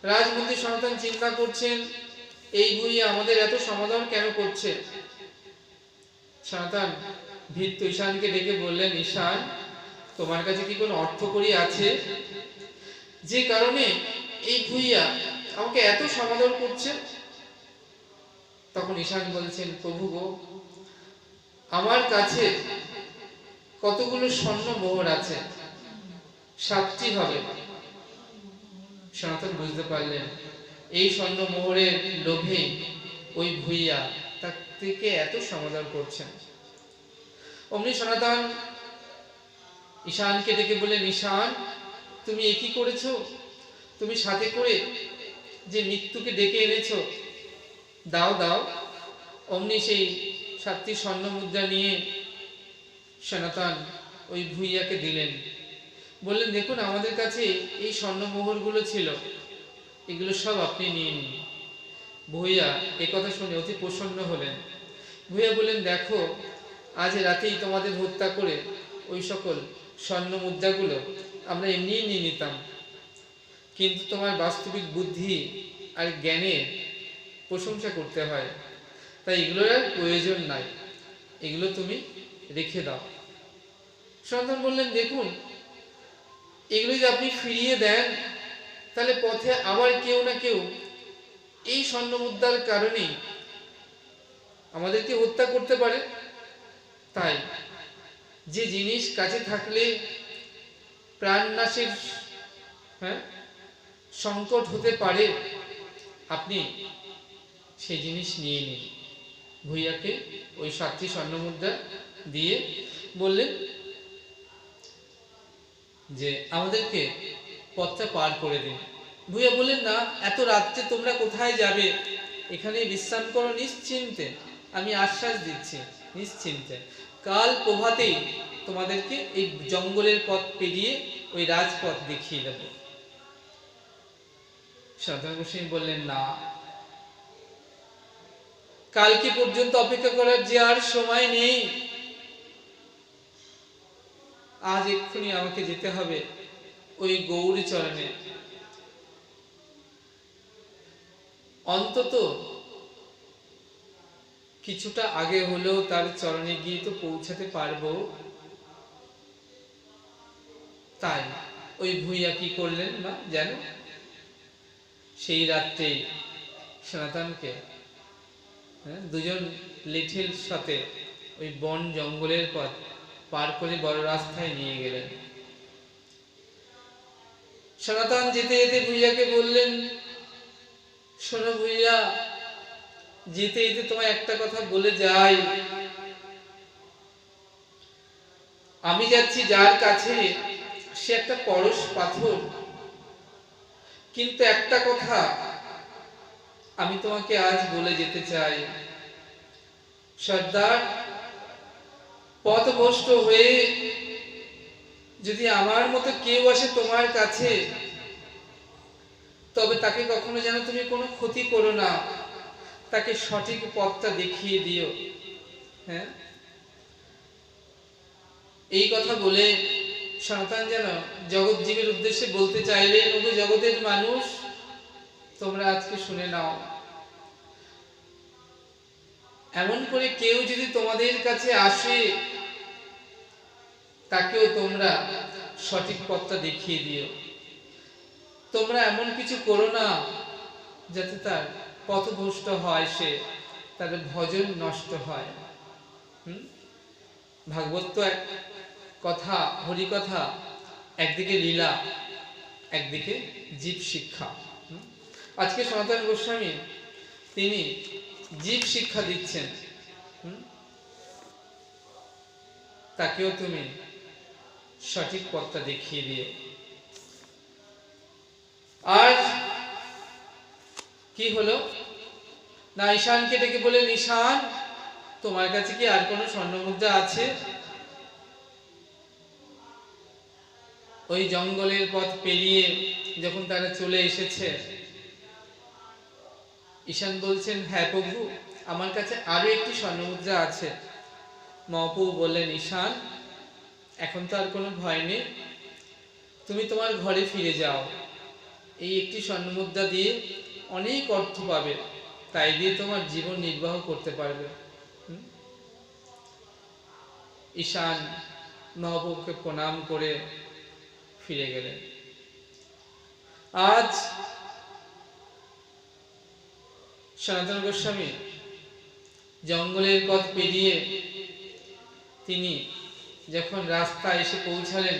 Speaker 1: রাজমন্ত্রী সনাতন চিন্তা করছেন, এই ভুইয়া আমাদের এত সমাদর কেন করছে? সনাতন ভৃত্য ঈশানকে ডেকে বললেন, ঈশান, তোমার কাছে কি কোনো অর্থকড়ি আছে যে কারণে এই ভুইয়া আমাকে এত সমাদর করছে? তখন ঈশান বলছেন, প্রভু গো, আমার কাছে কতগুলো স্বর্ণ মোহর আছে, 7টি হবে। সনাতন বুঝতে পারলেন এই স্বর্ণ মোহরের লোভে ওই ভুইয়া তার থেকে এত সমাদর করছেন। অমনি সনাতন ঈশানকে ডেকে বললেন, ঈশান, তুমি এ কি করেছো? তুমি সাথে করে যে মৃত্যুকে ডেকে এনেছো, দাও দাও। অমনি সেই 7টি স্বর্ণ মুদ্রা নিয়ে সনাতন ওই ভুইয়াকে দিলেন। বললেন, দেখুন আমাদের কাছে এই স্বর্ণমোহরগুলো ছিল, এগুলো সব আপনি নিয়ে নিন। ভুইয়া একথা শুনে অতি প্রসন্ন হলেন। ভুইয়া বললেন, দেখো, আজ রাতেই তোমাদের হত্যা করে ওই সকল স্বর্ণ মুদ্রাগুলো আমরা এমনিই নিয়ে নিতাম, কিন্তু তোমার বাস্তবিক বুদ্ধি আর জ্ঞানের প্রশংসা করতে হয়, তাই এগুলোর আর প্রয়োজন নাই, এগুলো তুমি রেখে দাও। সন্তান বললেন, দেখুন, এগুলো যদি আপনি ফিরিয়ে দেন, তাহলে পথে আবার কেউ না কেউ এই স্বর্ণ মুদ্রার কারণে আমাদেরকে হত্যা করতে পারে। তাই যে জিনিস কাছে থাকলে প্রাণনাশের সংকট হতে পারে, আপনি সেই জিনিস নিয়ে নিন। ভুইয়াকে ওই 7টি স্বর্ণ মুদ্রা দিয়ে বললেন যে আমাদেরকে পথটা পার করে দিন। ভুইয়া বললেন, না, এত রাত্রে তোমরা কোথায় যাবে? এখানে বিশ্রাম করো নিশ্চিন্তে, আমি আশ্বাস দিচ্ছি, নিশ্চিন্তে। কাল প্রভাতেই তোমাদেরকে এই জঙ্গলের পথ পেরিয়ে ওই রাজপথ দেখিয়ে দেব। সনাতন গোস্বামী বললেন, না, কালকে পর্যন্ত অপেক্ষা করার যে আর সময় নেই, আজ এক্ষুনি আমাকে যেতে হবে ওই গৌরী চরণে। অন্তত কিছুটা আগে হলেও তার চরণে গিয়ে তো পৌঁছাতে পারবো। তাই ওই ভুইয়া কি করলেন না জানো? সেই রাত্রে সনাতনকে দুজন লিঠিল সাথে ওই বন জঙ্গলের পথ পার করে বড় রাস্তায় নিয়ে গেলেন। সনাতন যেতে যেতে ভুইয়াকে বললেন, শোনো ভুইয়া, যেতে যেতে তোমায় একটা কথা বলে যাই। আমি যাচ্ছি যার কাছে, সে একটা পরশ পাথর, কিন্তু একটা কথা আমি তোমাকে আজ বলে যেতে চাই। সর্দার, পথভ্রষ্ট হয়ে যদি আমার মতো কেউ আসে তোমার কাছে, তবে তাকে কখনো যেন তুমি কোনো ক্ষতি করো না, তাকে সঠিক পথটা দেখিয়ে দিও। হ্যাঁ, এই কথা বলে সনাতন যেন জগৎজীবের উদ্দেশ্যে বলতে চাইলেন, ওগো জগতের মানুষ, তোমরা আজকে শুনে নাও, এমন করে কেউ যদি তোমাদের কাছে আসে, তাকেও তোমরা সঠিক পথটা দেখিয়ে দিও। তোমরা এমন কিছু করো না যাতে তার পথভ্রষ্ট হয়, সে তার ভজন নষ্ট হয়। ভাগবত তো এক কথা, হরিকথা, একদিকে লীলা, একদিকে জীব শিক্ষা। আজকে সনাতন গোস্বামী তিনি জীব শিক্ষা দিচ্ছেন। তাকেও তুমি সঠিক পথটা দেখিয়ে দিয়ে। আর কি হলো না, ঈশানকে ডেকে বলেন, ঈশান, তোমার কাছে কি আর কোনো স্বর্ণমুদ্রা আছে? ওই জঙ্গলের পথ পেরিয়ে যখন তারা চলে এসেছে, ঈশান বলছেন, হ্যাঁ প্রভু, আমার কাছে আরো একটি স্বর্ণমুদ্রা আছে। মহাপ্রভু বললেন, ঈশান, এখন তো আর কোনো ভয় নেই, তুমি তোমার ঘরে ফিরে যাও। এই একটি স্বর্ণমুদ্রা দিয়ে অনেক অর্থ পাবে, তাই দিয়ে তোমার জীবন নির্বাহ করতে পারবে। ঈশান মহাপ্রভুকে প্রণাম করে ফিরে গেলেন। আজ সনাতন গোস্বামী জঙ্গলের পথ পেরিয়ে তিনি যখন রাস্তায় এসে পৌঁছালেন,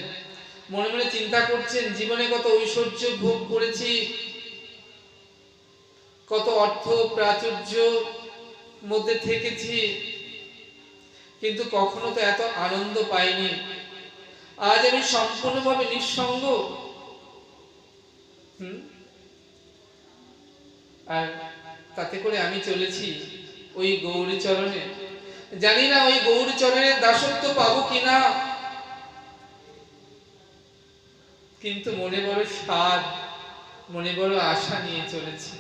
Speaker 1: মনে মনে চিন্তা করছেন, জীবনে কত ঐশ্বর্য ভোগ করেছি, কত অর্থ প্রাচুর্য মধ্যে থেকেছি, কিন্তু কখনো তো এত আনন্দ পাইনি। আজ আমি সম্পূর্ণভাবে নিঃসঙ্গ। আর তাতে করে আমি চলেছি ওই গৌরী চরণে। জানি না ওই গৌরী চরণের দাসত্ব পাবো কিনা, কিন্তু মনে বড় সাধ, মনে বড় আশা নিয়ে চলেছি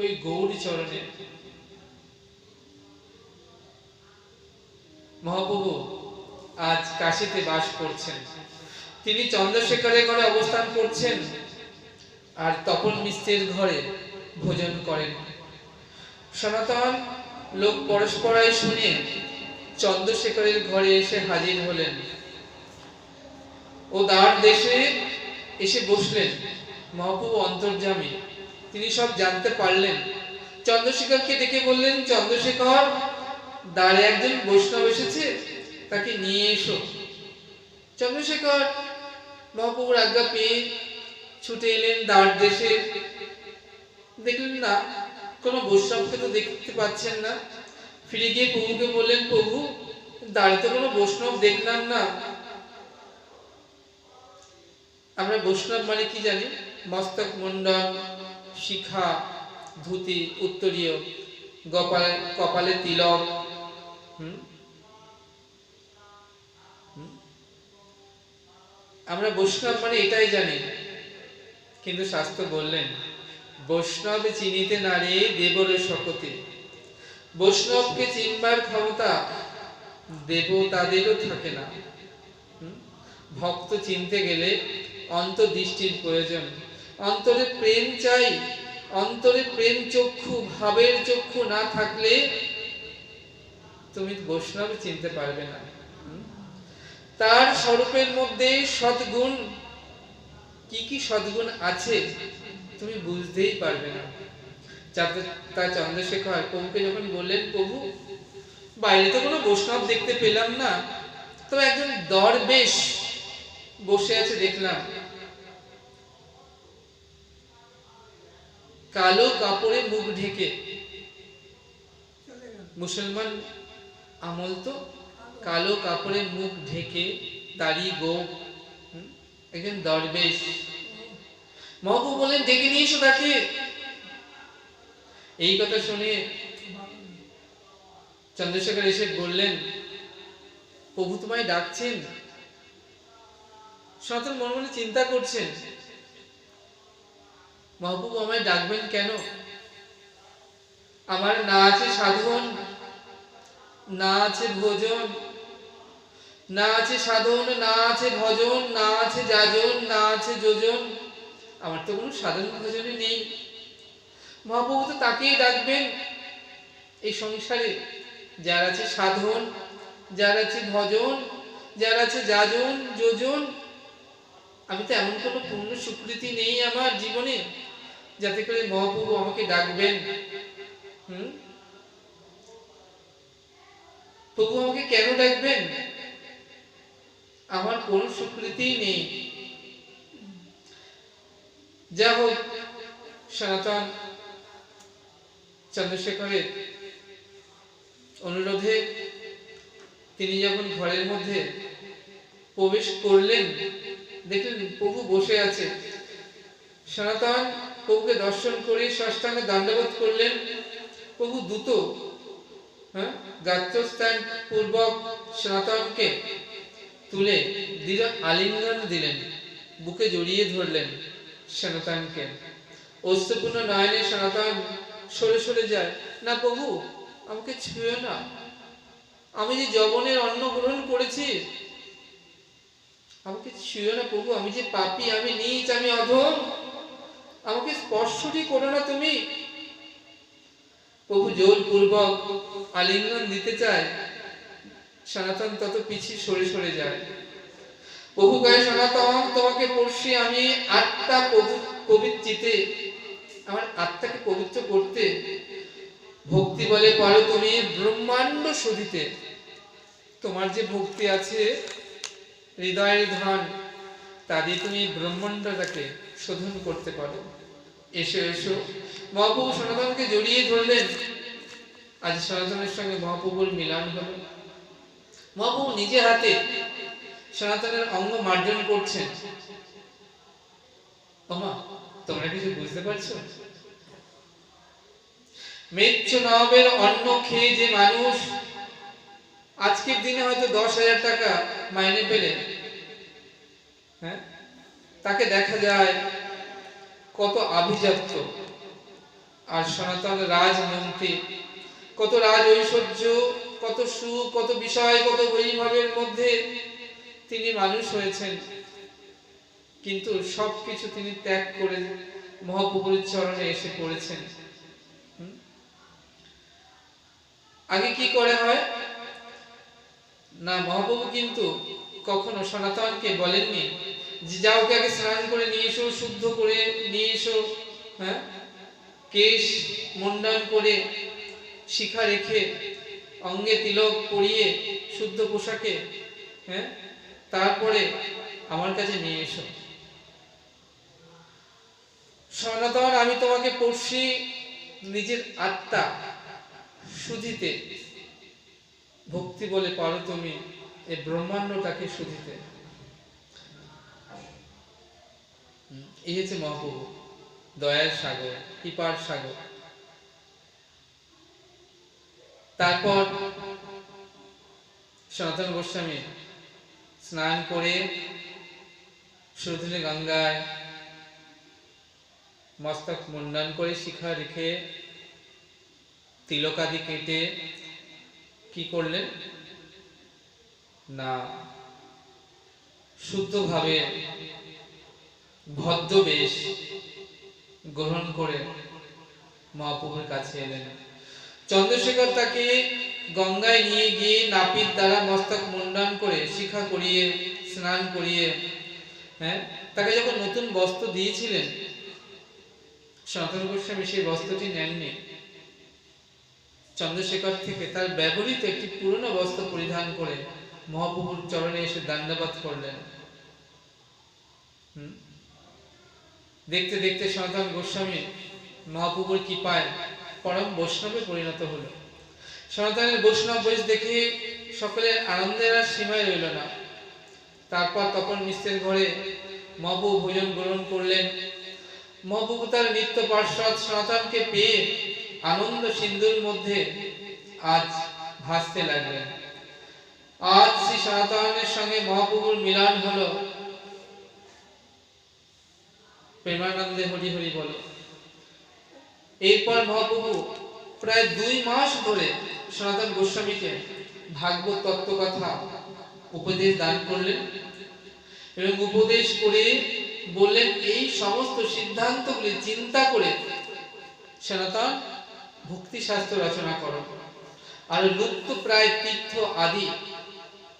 Speaker 1: ওই গৌরী চরণে। মহাপ্রভু আজ কাশীতে বাস করছেন, তিনি চন্দ্রশেখরের ঘরে অবস্থান করছেন, আর তপন মিশ্রের ঘরে ভোজন করেন। সনাতন লোক পরস্পরাই শুনে চন্দ্রশেখরের ঘরে এসে হাজির হলেন। ও দ্বার দেশে এসে বসলেন। মহাপ্রভু অন্তর্যামী, তিনি সব জানতে পারলেন। চন্দ্রশেখরকে ডেকে বললেন, চন্দ্রশেখর, দ্বারে একজন বৈষ্ণব এসেছে, তাকে নিয়ে এসো। চন্দ্রশেখর মহাপ্রভুর আজ্ঞা পেয়ে ছুটে এলেন দ্বার দেশে। দেখলেন না, কোনো বৈষ্ণবকে তো দেখতে পাচ্ছেন না। ফিরে গিয়ে প্রভুকে বললেন, প্রভু, দ্বারে তো কোনো বৈষ্ণব দেখলাম না। আমরা বৈষ্ণব মানে কি জানি? মস্তক মুন্ডন, শিখা, ধুতি, উত্তরীয়, কপালে তিলক। আমরা বৈষ্ণব মানে এটাই জানি, কিন্তু শাস্ত্র বললেন, বৈষ্ণব চিনিতে নারে দেবর শপথে। বৈষ্ণবকে চিনবার ক্ষমতা দেবতাদেরও থাকে না। ভক্ত চিনতে গেলে অন্তর্দৃষ্টির প্রয়োজন, অন্তরে প্রেম চাই। অন্তরে প্রেম চক্ষু, ভাবের চক্ষু না থাকলে তুমি বৈষ্ণব চিনতে পারবে না। তার স্বরূপের মধ্যে সদ্গুণ, কি কি সদ্গুণ আছে তুমি বুঝতেই পারবে না। তা চন্দ্রশেখর প্রভুকে যখন বললেন, প্রভু, বাইরে তো কোনো বৈষ্ণব দেখতে পেলাম না, তবে একজন দরবেশ বসে আছে দেখলাম, কালো কাপড়ে মুখ ঢেকে। মুসলমান আমল তো, কালো কাপড়ে মুখ ঢেকে, দাড়ি গোঁফ, একজন দরবেশ। মহাপ্রভু বলেন, ডেকে নিয়ে এসো তাকে। এই কথা শুনে চন্দ্রশেখর এসে বললেন, প্রভু তোমায় ডাকছেন। সনাতন মনে মনে চিন্তা করছেন, মহাপ্রভু আমায় ডাকবেন কেন? আমার না আছে সাধন, না আছে ভোজন, না আছে সাধন, না আছে ভজন, না আছে যাজন, না আছে যোজন। আমার তো কোনো সাধন ভজনই নেই। মহাপ্রভু তো তাকেই ডাকবেন। এই সংসারে যার আছে সাধন, যার আছে ভজন, যার আছে যাজন যোজন, আমি তো এমন কোনো পূর্ণ স্বীকৃতি নেই আমার জীবনে যাতে করে মহাপ্রভু আমাকে ডাকবেন। প্রভু আমাকে কেন ডাকবেন? আমার কোনো স্বীকৃতি নেই। যা হোক, সনাতন চন্দ্রশেখরের অনুরোধে তিনি যখন ঘরের মধ্যে প্রবেশ করলেন, দেখলেন প্রভু বসে আছে। সনাতন প্রভুকে দর্শন করে সাষ্টাঙ্গে দণ্ডবোধ করলেন। প্রভু দ্রুত গাত্রস্থান পূর্বক সনাতনকে তুলে দৃঢ় আলিঙ্গন দিলেন, বুকে জড়িয়ে ধরলেন সনাতনকে। অশ্রুপূর্ণ নয়নে সনাতন সরে সরে যায়, না প্রভু আমাকে ছুঁয়ো না, আমি যে যবনের অন্ন গ্রহণ করেছি, আমাকে ছুঁয়ো না প্রভু, আমি যে পাপী, আমি নীচ, আমি অধম, আমাকে স্পর্শটি করো না তুমি। প্রভু জোরপূর্বক আলিঙ্গন দিতে চায়, সনাতন তত পিছিয়ে সরে সরে যায়। প্রভু কয়, সনাতন তোমাকে পড়ছি আমি আত্মা পবিত্রিতে, আমার আত্মাকে পবিত্র করতে ভক্তি বলে পারো তুমি ব্রহ্মাণ্ড শোধিতে। তোমার যে ভক্তি আছে হৃদয়ের ধন, তা দিয়ে তুমি ব্রহ্মাণ্ডটাকে শোধন করতে পারো। এসো এসো। মহাপ্রভু সনাতনকে জড়িয়ে ধরলেন। আজ সনাতনের সঙ্গে মহাপ্রভুর মিলন হলো। মহাপ্রভু নিজে হাতে সনাতনের অঙ্গ মার্জন করছেন। ওমা, তোমরা কিছু বুঝতে পারছো? মেচ্ছ নবের অন্ন খেয়ে যে মানুষ আজকের দিনে হয়তো 10,000 টাকা মাইনে পেলে, তাকে দেখা যায় কত আভিজাত্য। আর সনাতন রাজমন্ত্রী, কত রাজ ঐশ্বর্য, কত সুখ, কত বিষয়, কত বৈভবের মধ্যে তিনি মানুষ হয়েছেন, কিন্তু সবকিছু তিনি ত্যাগ করে মহাপ্রভুর চরণে এসে পড়েছেন। আগে কি করে হয় না, মহাপ্রভু কিন্তু কখনো সনাতনকে বলেননি যে যাও ওকে আগে স্নান করে নিয়ে এসো, শুদ্ধ করে নিয়ে এসো, কেশ মুন্ডন করে, শিখা রেখে, অঙ্গে তিলক পরিয়ে, শুদ্ধ পোশাকে, তারপরে আমার কাছে নিয়ে এসো। সনাতন আমি তোমাকে পড়ছি নিজের আত্মা শুধিতে, ভক্তি বলে পারো তুমি এই ব্রহ্মাণ্ডটাকে শুধিতে। এই হচ্ছে মহাপ্রভু, দয়ার সাগর, কৃপার সাগর। তারপর সনাতন গোস্বামী স্নান করে সুরধুনী গঙ্গায় মস্তক মুন্ডন করে, শিখা রেখে, তিলকাদি কেটে কি করলেন না, শুদ্ধভাবে ভদ্রবেশ গ্রহণ করে মহাপ্রভুর কাছে এলেন। চন্দ্রশেখর তাকে গঙ্গায় নিয়ে গিয়ে নাপিত দ্বারা মস্তক মুন্ডন করে, শিখা করিয়ে, স্নান করিয়ে, তাকে যখন নতুন বস্ত্র দিয়েছিলেন, সনাতন গোস্বামী সেই বস্ত্রটি নেননি। চন্দ্রশেখর থেকে তার ব্যবহৃত একটি পুরনো বস্ত্র পরিধান করে মহাপ্রভুর চরণে এসে দণ্ডবাদ করলেন। দেখতে দেখতে সনাতন গোস্বামী মহাপ্রভুর কৃপায় পরম বৈষ্ণবে পরিণত হলো। সনাতনের বৈষ্ণব বেশ দেখে সকলের আনন্দের আর সীমায় রইল না। তারপর তখন মিশ্রের ঘরে মহাপ্রভু ভোজন গ্রহণ করলেন। মহাপ্রভু তার নিত্য পার্ষদ সনাতনকে পেয়ে আনন্দ সিন্ধুর মধ্যে আজ ভাসতে লাগলেন। আজ শ্রী সনাতনের সঙ্গে মহাপ্রভুর মিলন হলো। প্রেমানন্দে হরি হরি বলো। এরপর মহাপ্রভু প্রায় 2 মাস ধরে সনাতন গোস্বামীকে ভাগবত তত্ত্ব কথা উপদেশ দান করলেন এবং উপদেশ করে বললেন, এই সমস্ত সিদ্ধান্তগুলি চিন্তা করে সনাতন ভক্তি শাস্ত্র রচনা করো আর লুপ্ত প্রায় তীর্থ আদি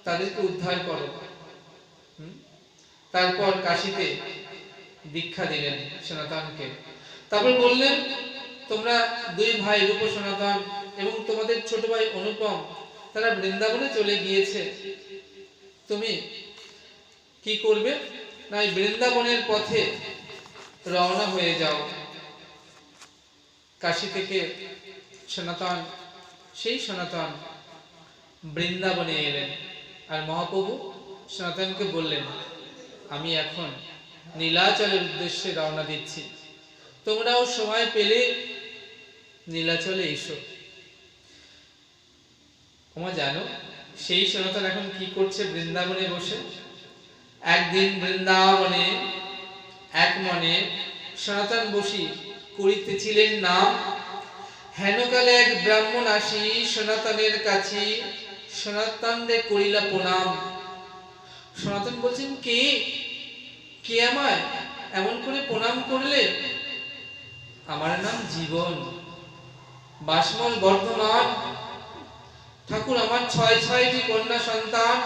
Speaker 1: তাদেরকে উদ্ধার করো। তারপর কাশীতে দীক্ষা দিলেন সনাতনকে। তারপর বললেন, তোমরা 2 ভাই রূপ সনাতন এবং তোমাদের ছোট ভাই অনুপম তারা বৃন্দাবনে চলে গিয়েছে। তুমি কি করবে না, বৃন্দাবনের পথে রওনা হয়ে যাও। কাশী থেকে সনাতন সেই সনাতন বৃন্দাবনে এলেন আর মহাপ্রভু সনাতনকে বললেন, আমি এখন নীলাচলের উদ্দেশ্যে রওনা দিচ্ছি, তোমরাও সময় পেলে নীলাচলে এসো। তোমরা জানো সেই সনাতন এখন কি করছে বৃন্দাবনে বসে? একদিন বৃন্দাবনে এক মনে সনাতন বসি করিতেছিলেন নাম। হেনকালে এক ব্রাহ্মণ আসি সনাতনের কাছে সনাতনরে করিলা প্রণাম। সনাতন বলছেন, কে কে আমায় এমন করে প্রণাম করলে? আমার নাম জীবন, বাসমল বর্ধমান ঠাকুর। আমার 6টি কন্যা সন্তান,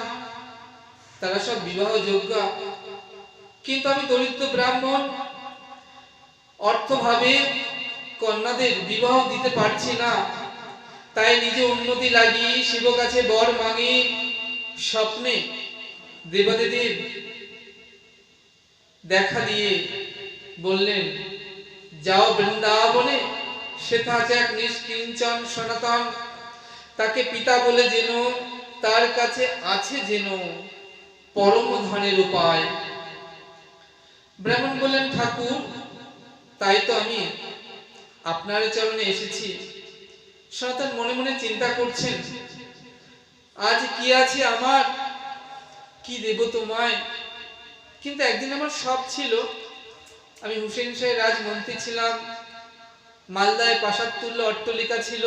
Speaker 1: তারা সব বিবাহ যোগ্য, কিন্তু আমি দরিদ্র ব্রাহ্মণ, অর্থভাবে কন্যাদের বিবাহ দিতে পারছি না। তাই নিজে উন্নতি লাগি শিব কাছে বর মাগি। স্বপ্নে দেবদেবীর দেখা দিয়ে বললেন, যাও বৃন্দাবনে, সেথা আছে এক নিষ্কিঞ্চন সনাতন, তাকে পিতা বলে যেন, তার কাছে আছে যেন পরম ধনের উপায়। ব্রাহ্মণ বললেন, ঠাকুর তাই তো আমি আপনার চরণে এসেছি। সনাতন মনে মনে চিন্তা করছেন, আজ কি আছে আমার, কি দেব তোমায়? কিন্তু একদিন আমার সব ছিল, আমি হুসেন শাহের রাজমন্ত্রী ছিলাম, মালদায় প্রাসাদ তুল্য অট্টালিকা ছিল,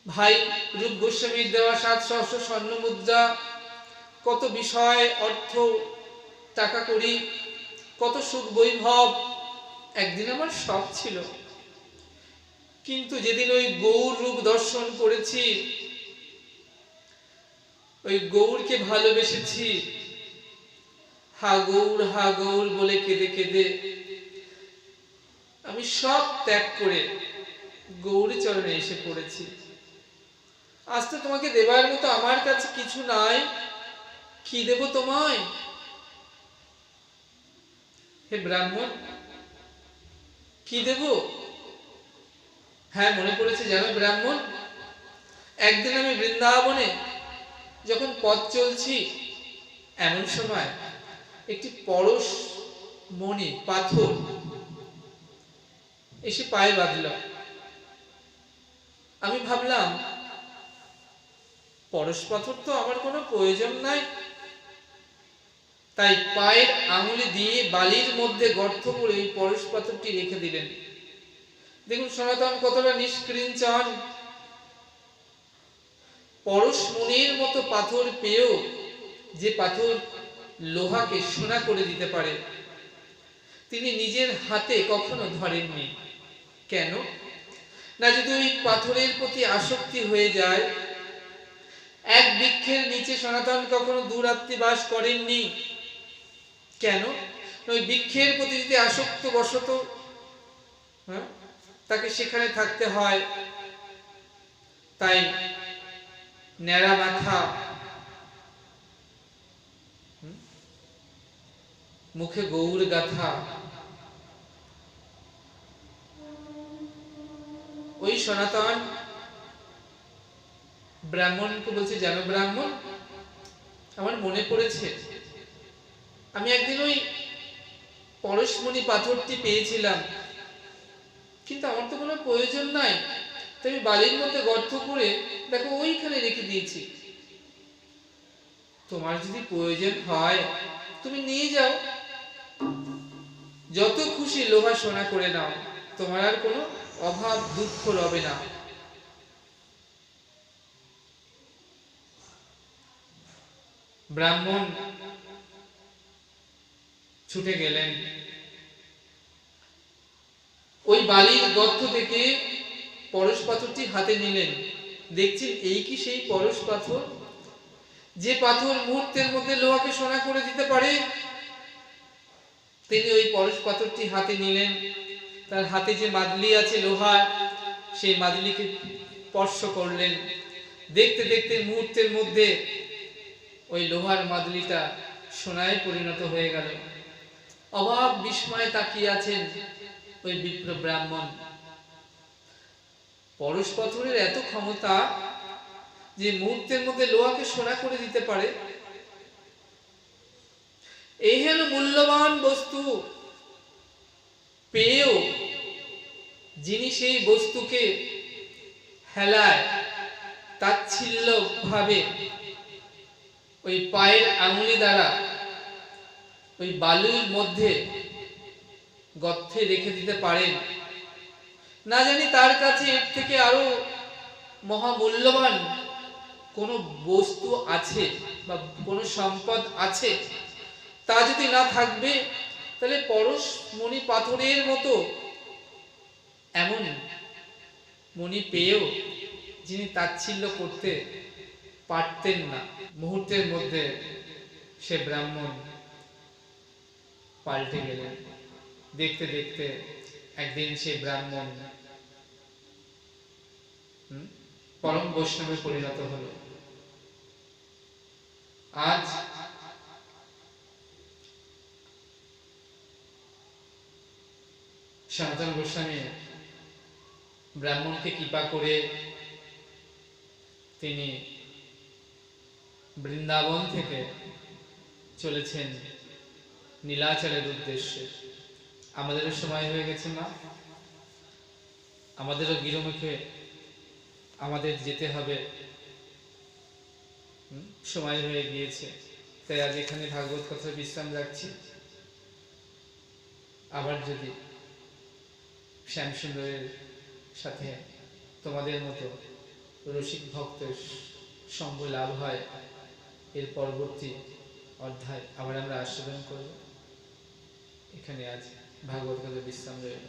Speaker 1: ভাই রূপ গোস্বামীর দেওয়া 7 সহস্র স্বর্ণ মুদ্রা, কত বিষয়, অর্থ, টাকা করি, কত সুখ বৈভব, একদিন আমার সব ছিল। কিন্তু যেদিন ওই গৌর রূপ দর্শন করেছি, ওই গৌরকে ভালোবেসেছি, হা গৌর বলে কেঁদে কেঁদে আমি সব ত্যাগ করে গৌর চরণে এসে পড়েছি। আজ তো তোমাকে দেবার মতো আমার কাছে কিছু নাই, কি দেব তোমায়? হে ব্রাহ্মণ, কি দেব? হ্যাঁ, মনে পড়েছে, জানো ব্রাহ্মণ, একদিন আমি বৃন্দাবনে যখন পথ চলছি, এমন সময় একটি পরশ মণি পাথর এসে পায়ে বাঁধল। আমি ভাবলাম, পরশ পাথর তো আমার কোনো প্রয়োজন নাই, তাই পায়ের আঙুলে দিয়ে বালির মধ্যে গর্ত করে এই পরশ পাথরটি রেখে দিলেন। দেখুন সনাতন কতটা নিষ্কিঞ্চন, পরশ মণির মতো পাথর পেয়েও যে পাথর লোহাকে সোনা করে দিতে পারে, তিনি নিজের হাতে কখনো ধরেননি। কেন না, যদি ওই পাথরের প্রতি আসক্তি হয়ে যায়। এক বৃক্ষের নিচে সনাতন কখনো দুরাত্রি বাস করেননি। কেন? ওই বৃক্ষের প্রতি যদি আসক্ত বশত তাকে সেখানে থাকতে হয়, তাই ন্যাড়া মাথা, মুখে গৌর গাথা, ওই সনাতন ব্রাহ্মণকে বলছে, জানো ব্রাহ্মণ, আমার মনে পড়েছে আমি একদিন ওই পরশমণি পাথরটি পেয়েছিলাম, কিন্তু আমার তো কোনো প্রয়োজন নাই, তাই আমি বালির মধ্যে গর্ত করে দেখো ওইখানে রেখে দিয়েছি। তোমার যদি প্রয়োজন হয় তুমি নিয়ে যাও, যত খুশি লোহা সোনা করে নাও, তোমার আর কোনো অভাব দুঃখ রবে না। ব্রাহ্মণ ছুটে গেলেন, ওই বালির গর্ত থেকে পরশ পাথরটি হাতে নিলেন। দেখছেন এই কি সেই পরশ পাথর, যে পাথর মুহূর্তের মধ্যে লোহাকে সোনা করে দিতে পারে। তিনি ওই পরশ পাথরটি হাতে নিলেন, তার হাতে যে মাদলি আছে লোহার, সেই মাদলিকে স্পর্শ করলেন। দেখতে দেখতে মুহূর্তের মধ্যে ওই লোহার মাদলিটা সোনায় পরিণত হয়ে গেল। অভাব বিস্ময়ে তাকিয়ে আছেন ওই বিপ্র ব্রাহ্মণ। পরশ পাথরের এত ক্ষমতা যে মুহূর্তের মধ্যে লোহাকে সোনা করে দিতে পারে। এই হলো মূল্যবান বস্তু পেয়েও যিনি সেই বস্তুকে হেলায় তাচ্ছিল্য ভাবে ওই পায়ের আঙুলি দ্বারা ওই বালুর মধ্যে গর্তে রেখে দিতে পারেন, না জানি তার কাছে এর থেকে আরো মহামূল্যবান কোন বস্তু আছে বা কোন সম্পদ আছে। তা যদি না থাকবে তাহলে পরশ মণি পাথরের মতো এমন মণি পেয়েও যিনি তাচ্ছিল্য করতে পারতেন না। মুহূর্তের মধ্যে সে ব্রাহ্মণ পাল্টে গেলেন। দেখতে দেখতে একদিন সে ব্রাহ্মণ পরম বৈষ্ণবে পরিণত হল। আজ সনাতন গোস্বামী ব্রাহ্মণকে কৃপা করে তিনি বৃন্দাবন থেকে চলেছেন নীলাচলের উদ্দেশ্যে। আমাদেরও সময় হয়ে গেছে মা, আমাদেরও গিরমুখে আমাদের যেতে হবে, সময় হয়ে গিয়েছে। তাই আজ এখানে ভাগবত কথা বিশ্রাম রাখছি। আবার যদি শ্যামসুন্দরের সাথে তোমাদের মতো রসিক ভক্তের সঙ্গ লাভ হয়, এর পরবর্তী অধ্যায় আবার আমরা আস্বাদন করব। এখানে আজ ভাগবত কথা বিশ্রাম রইল।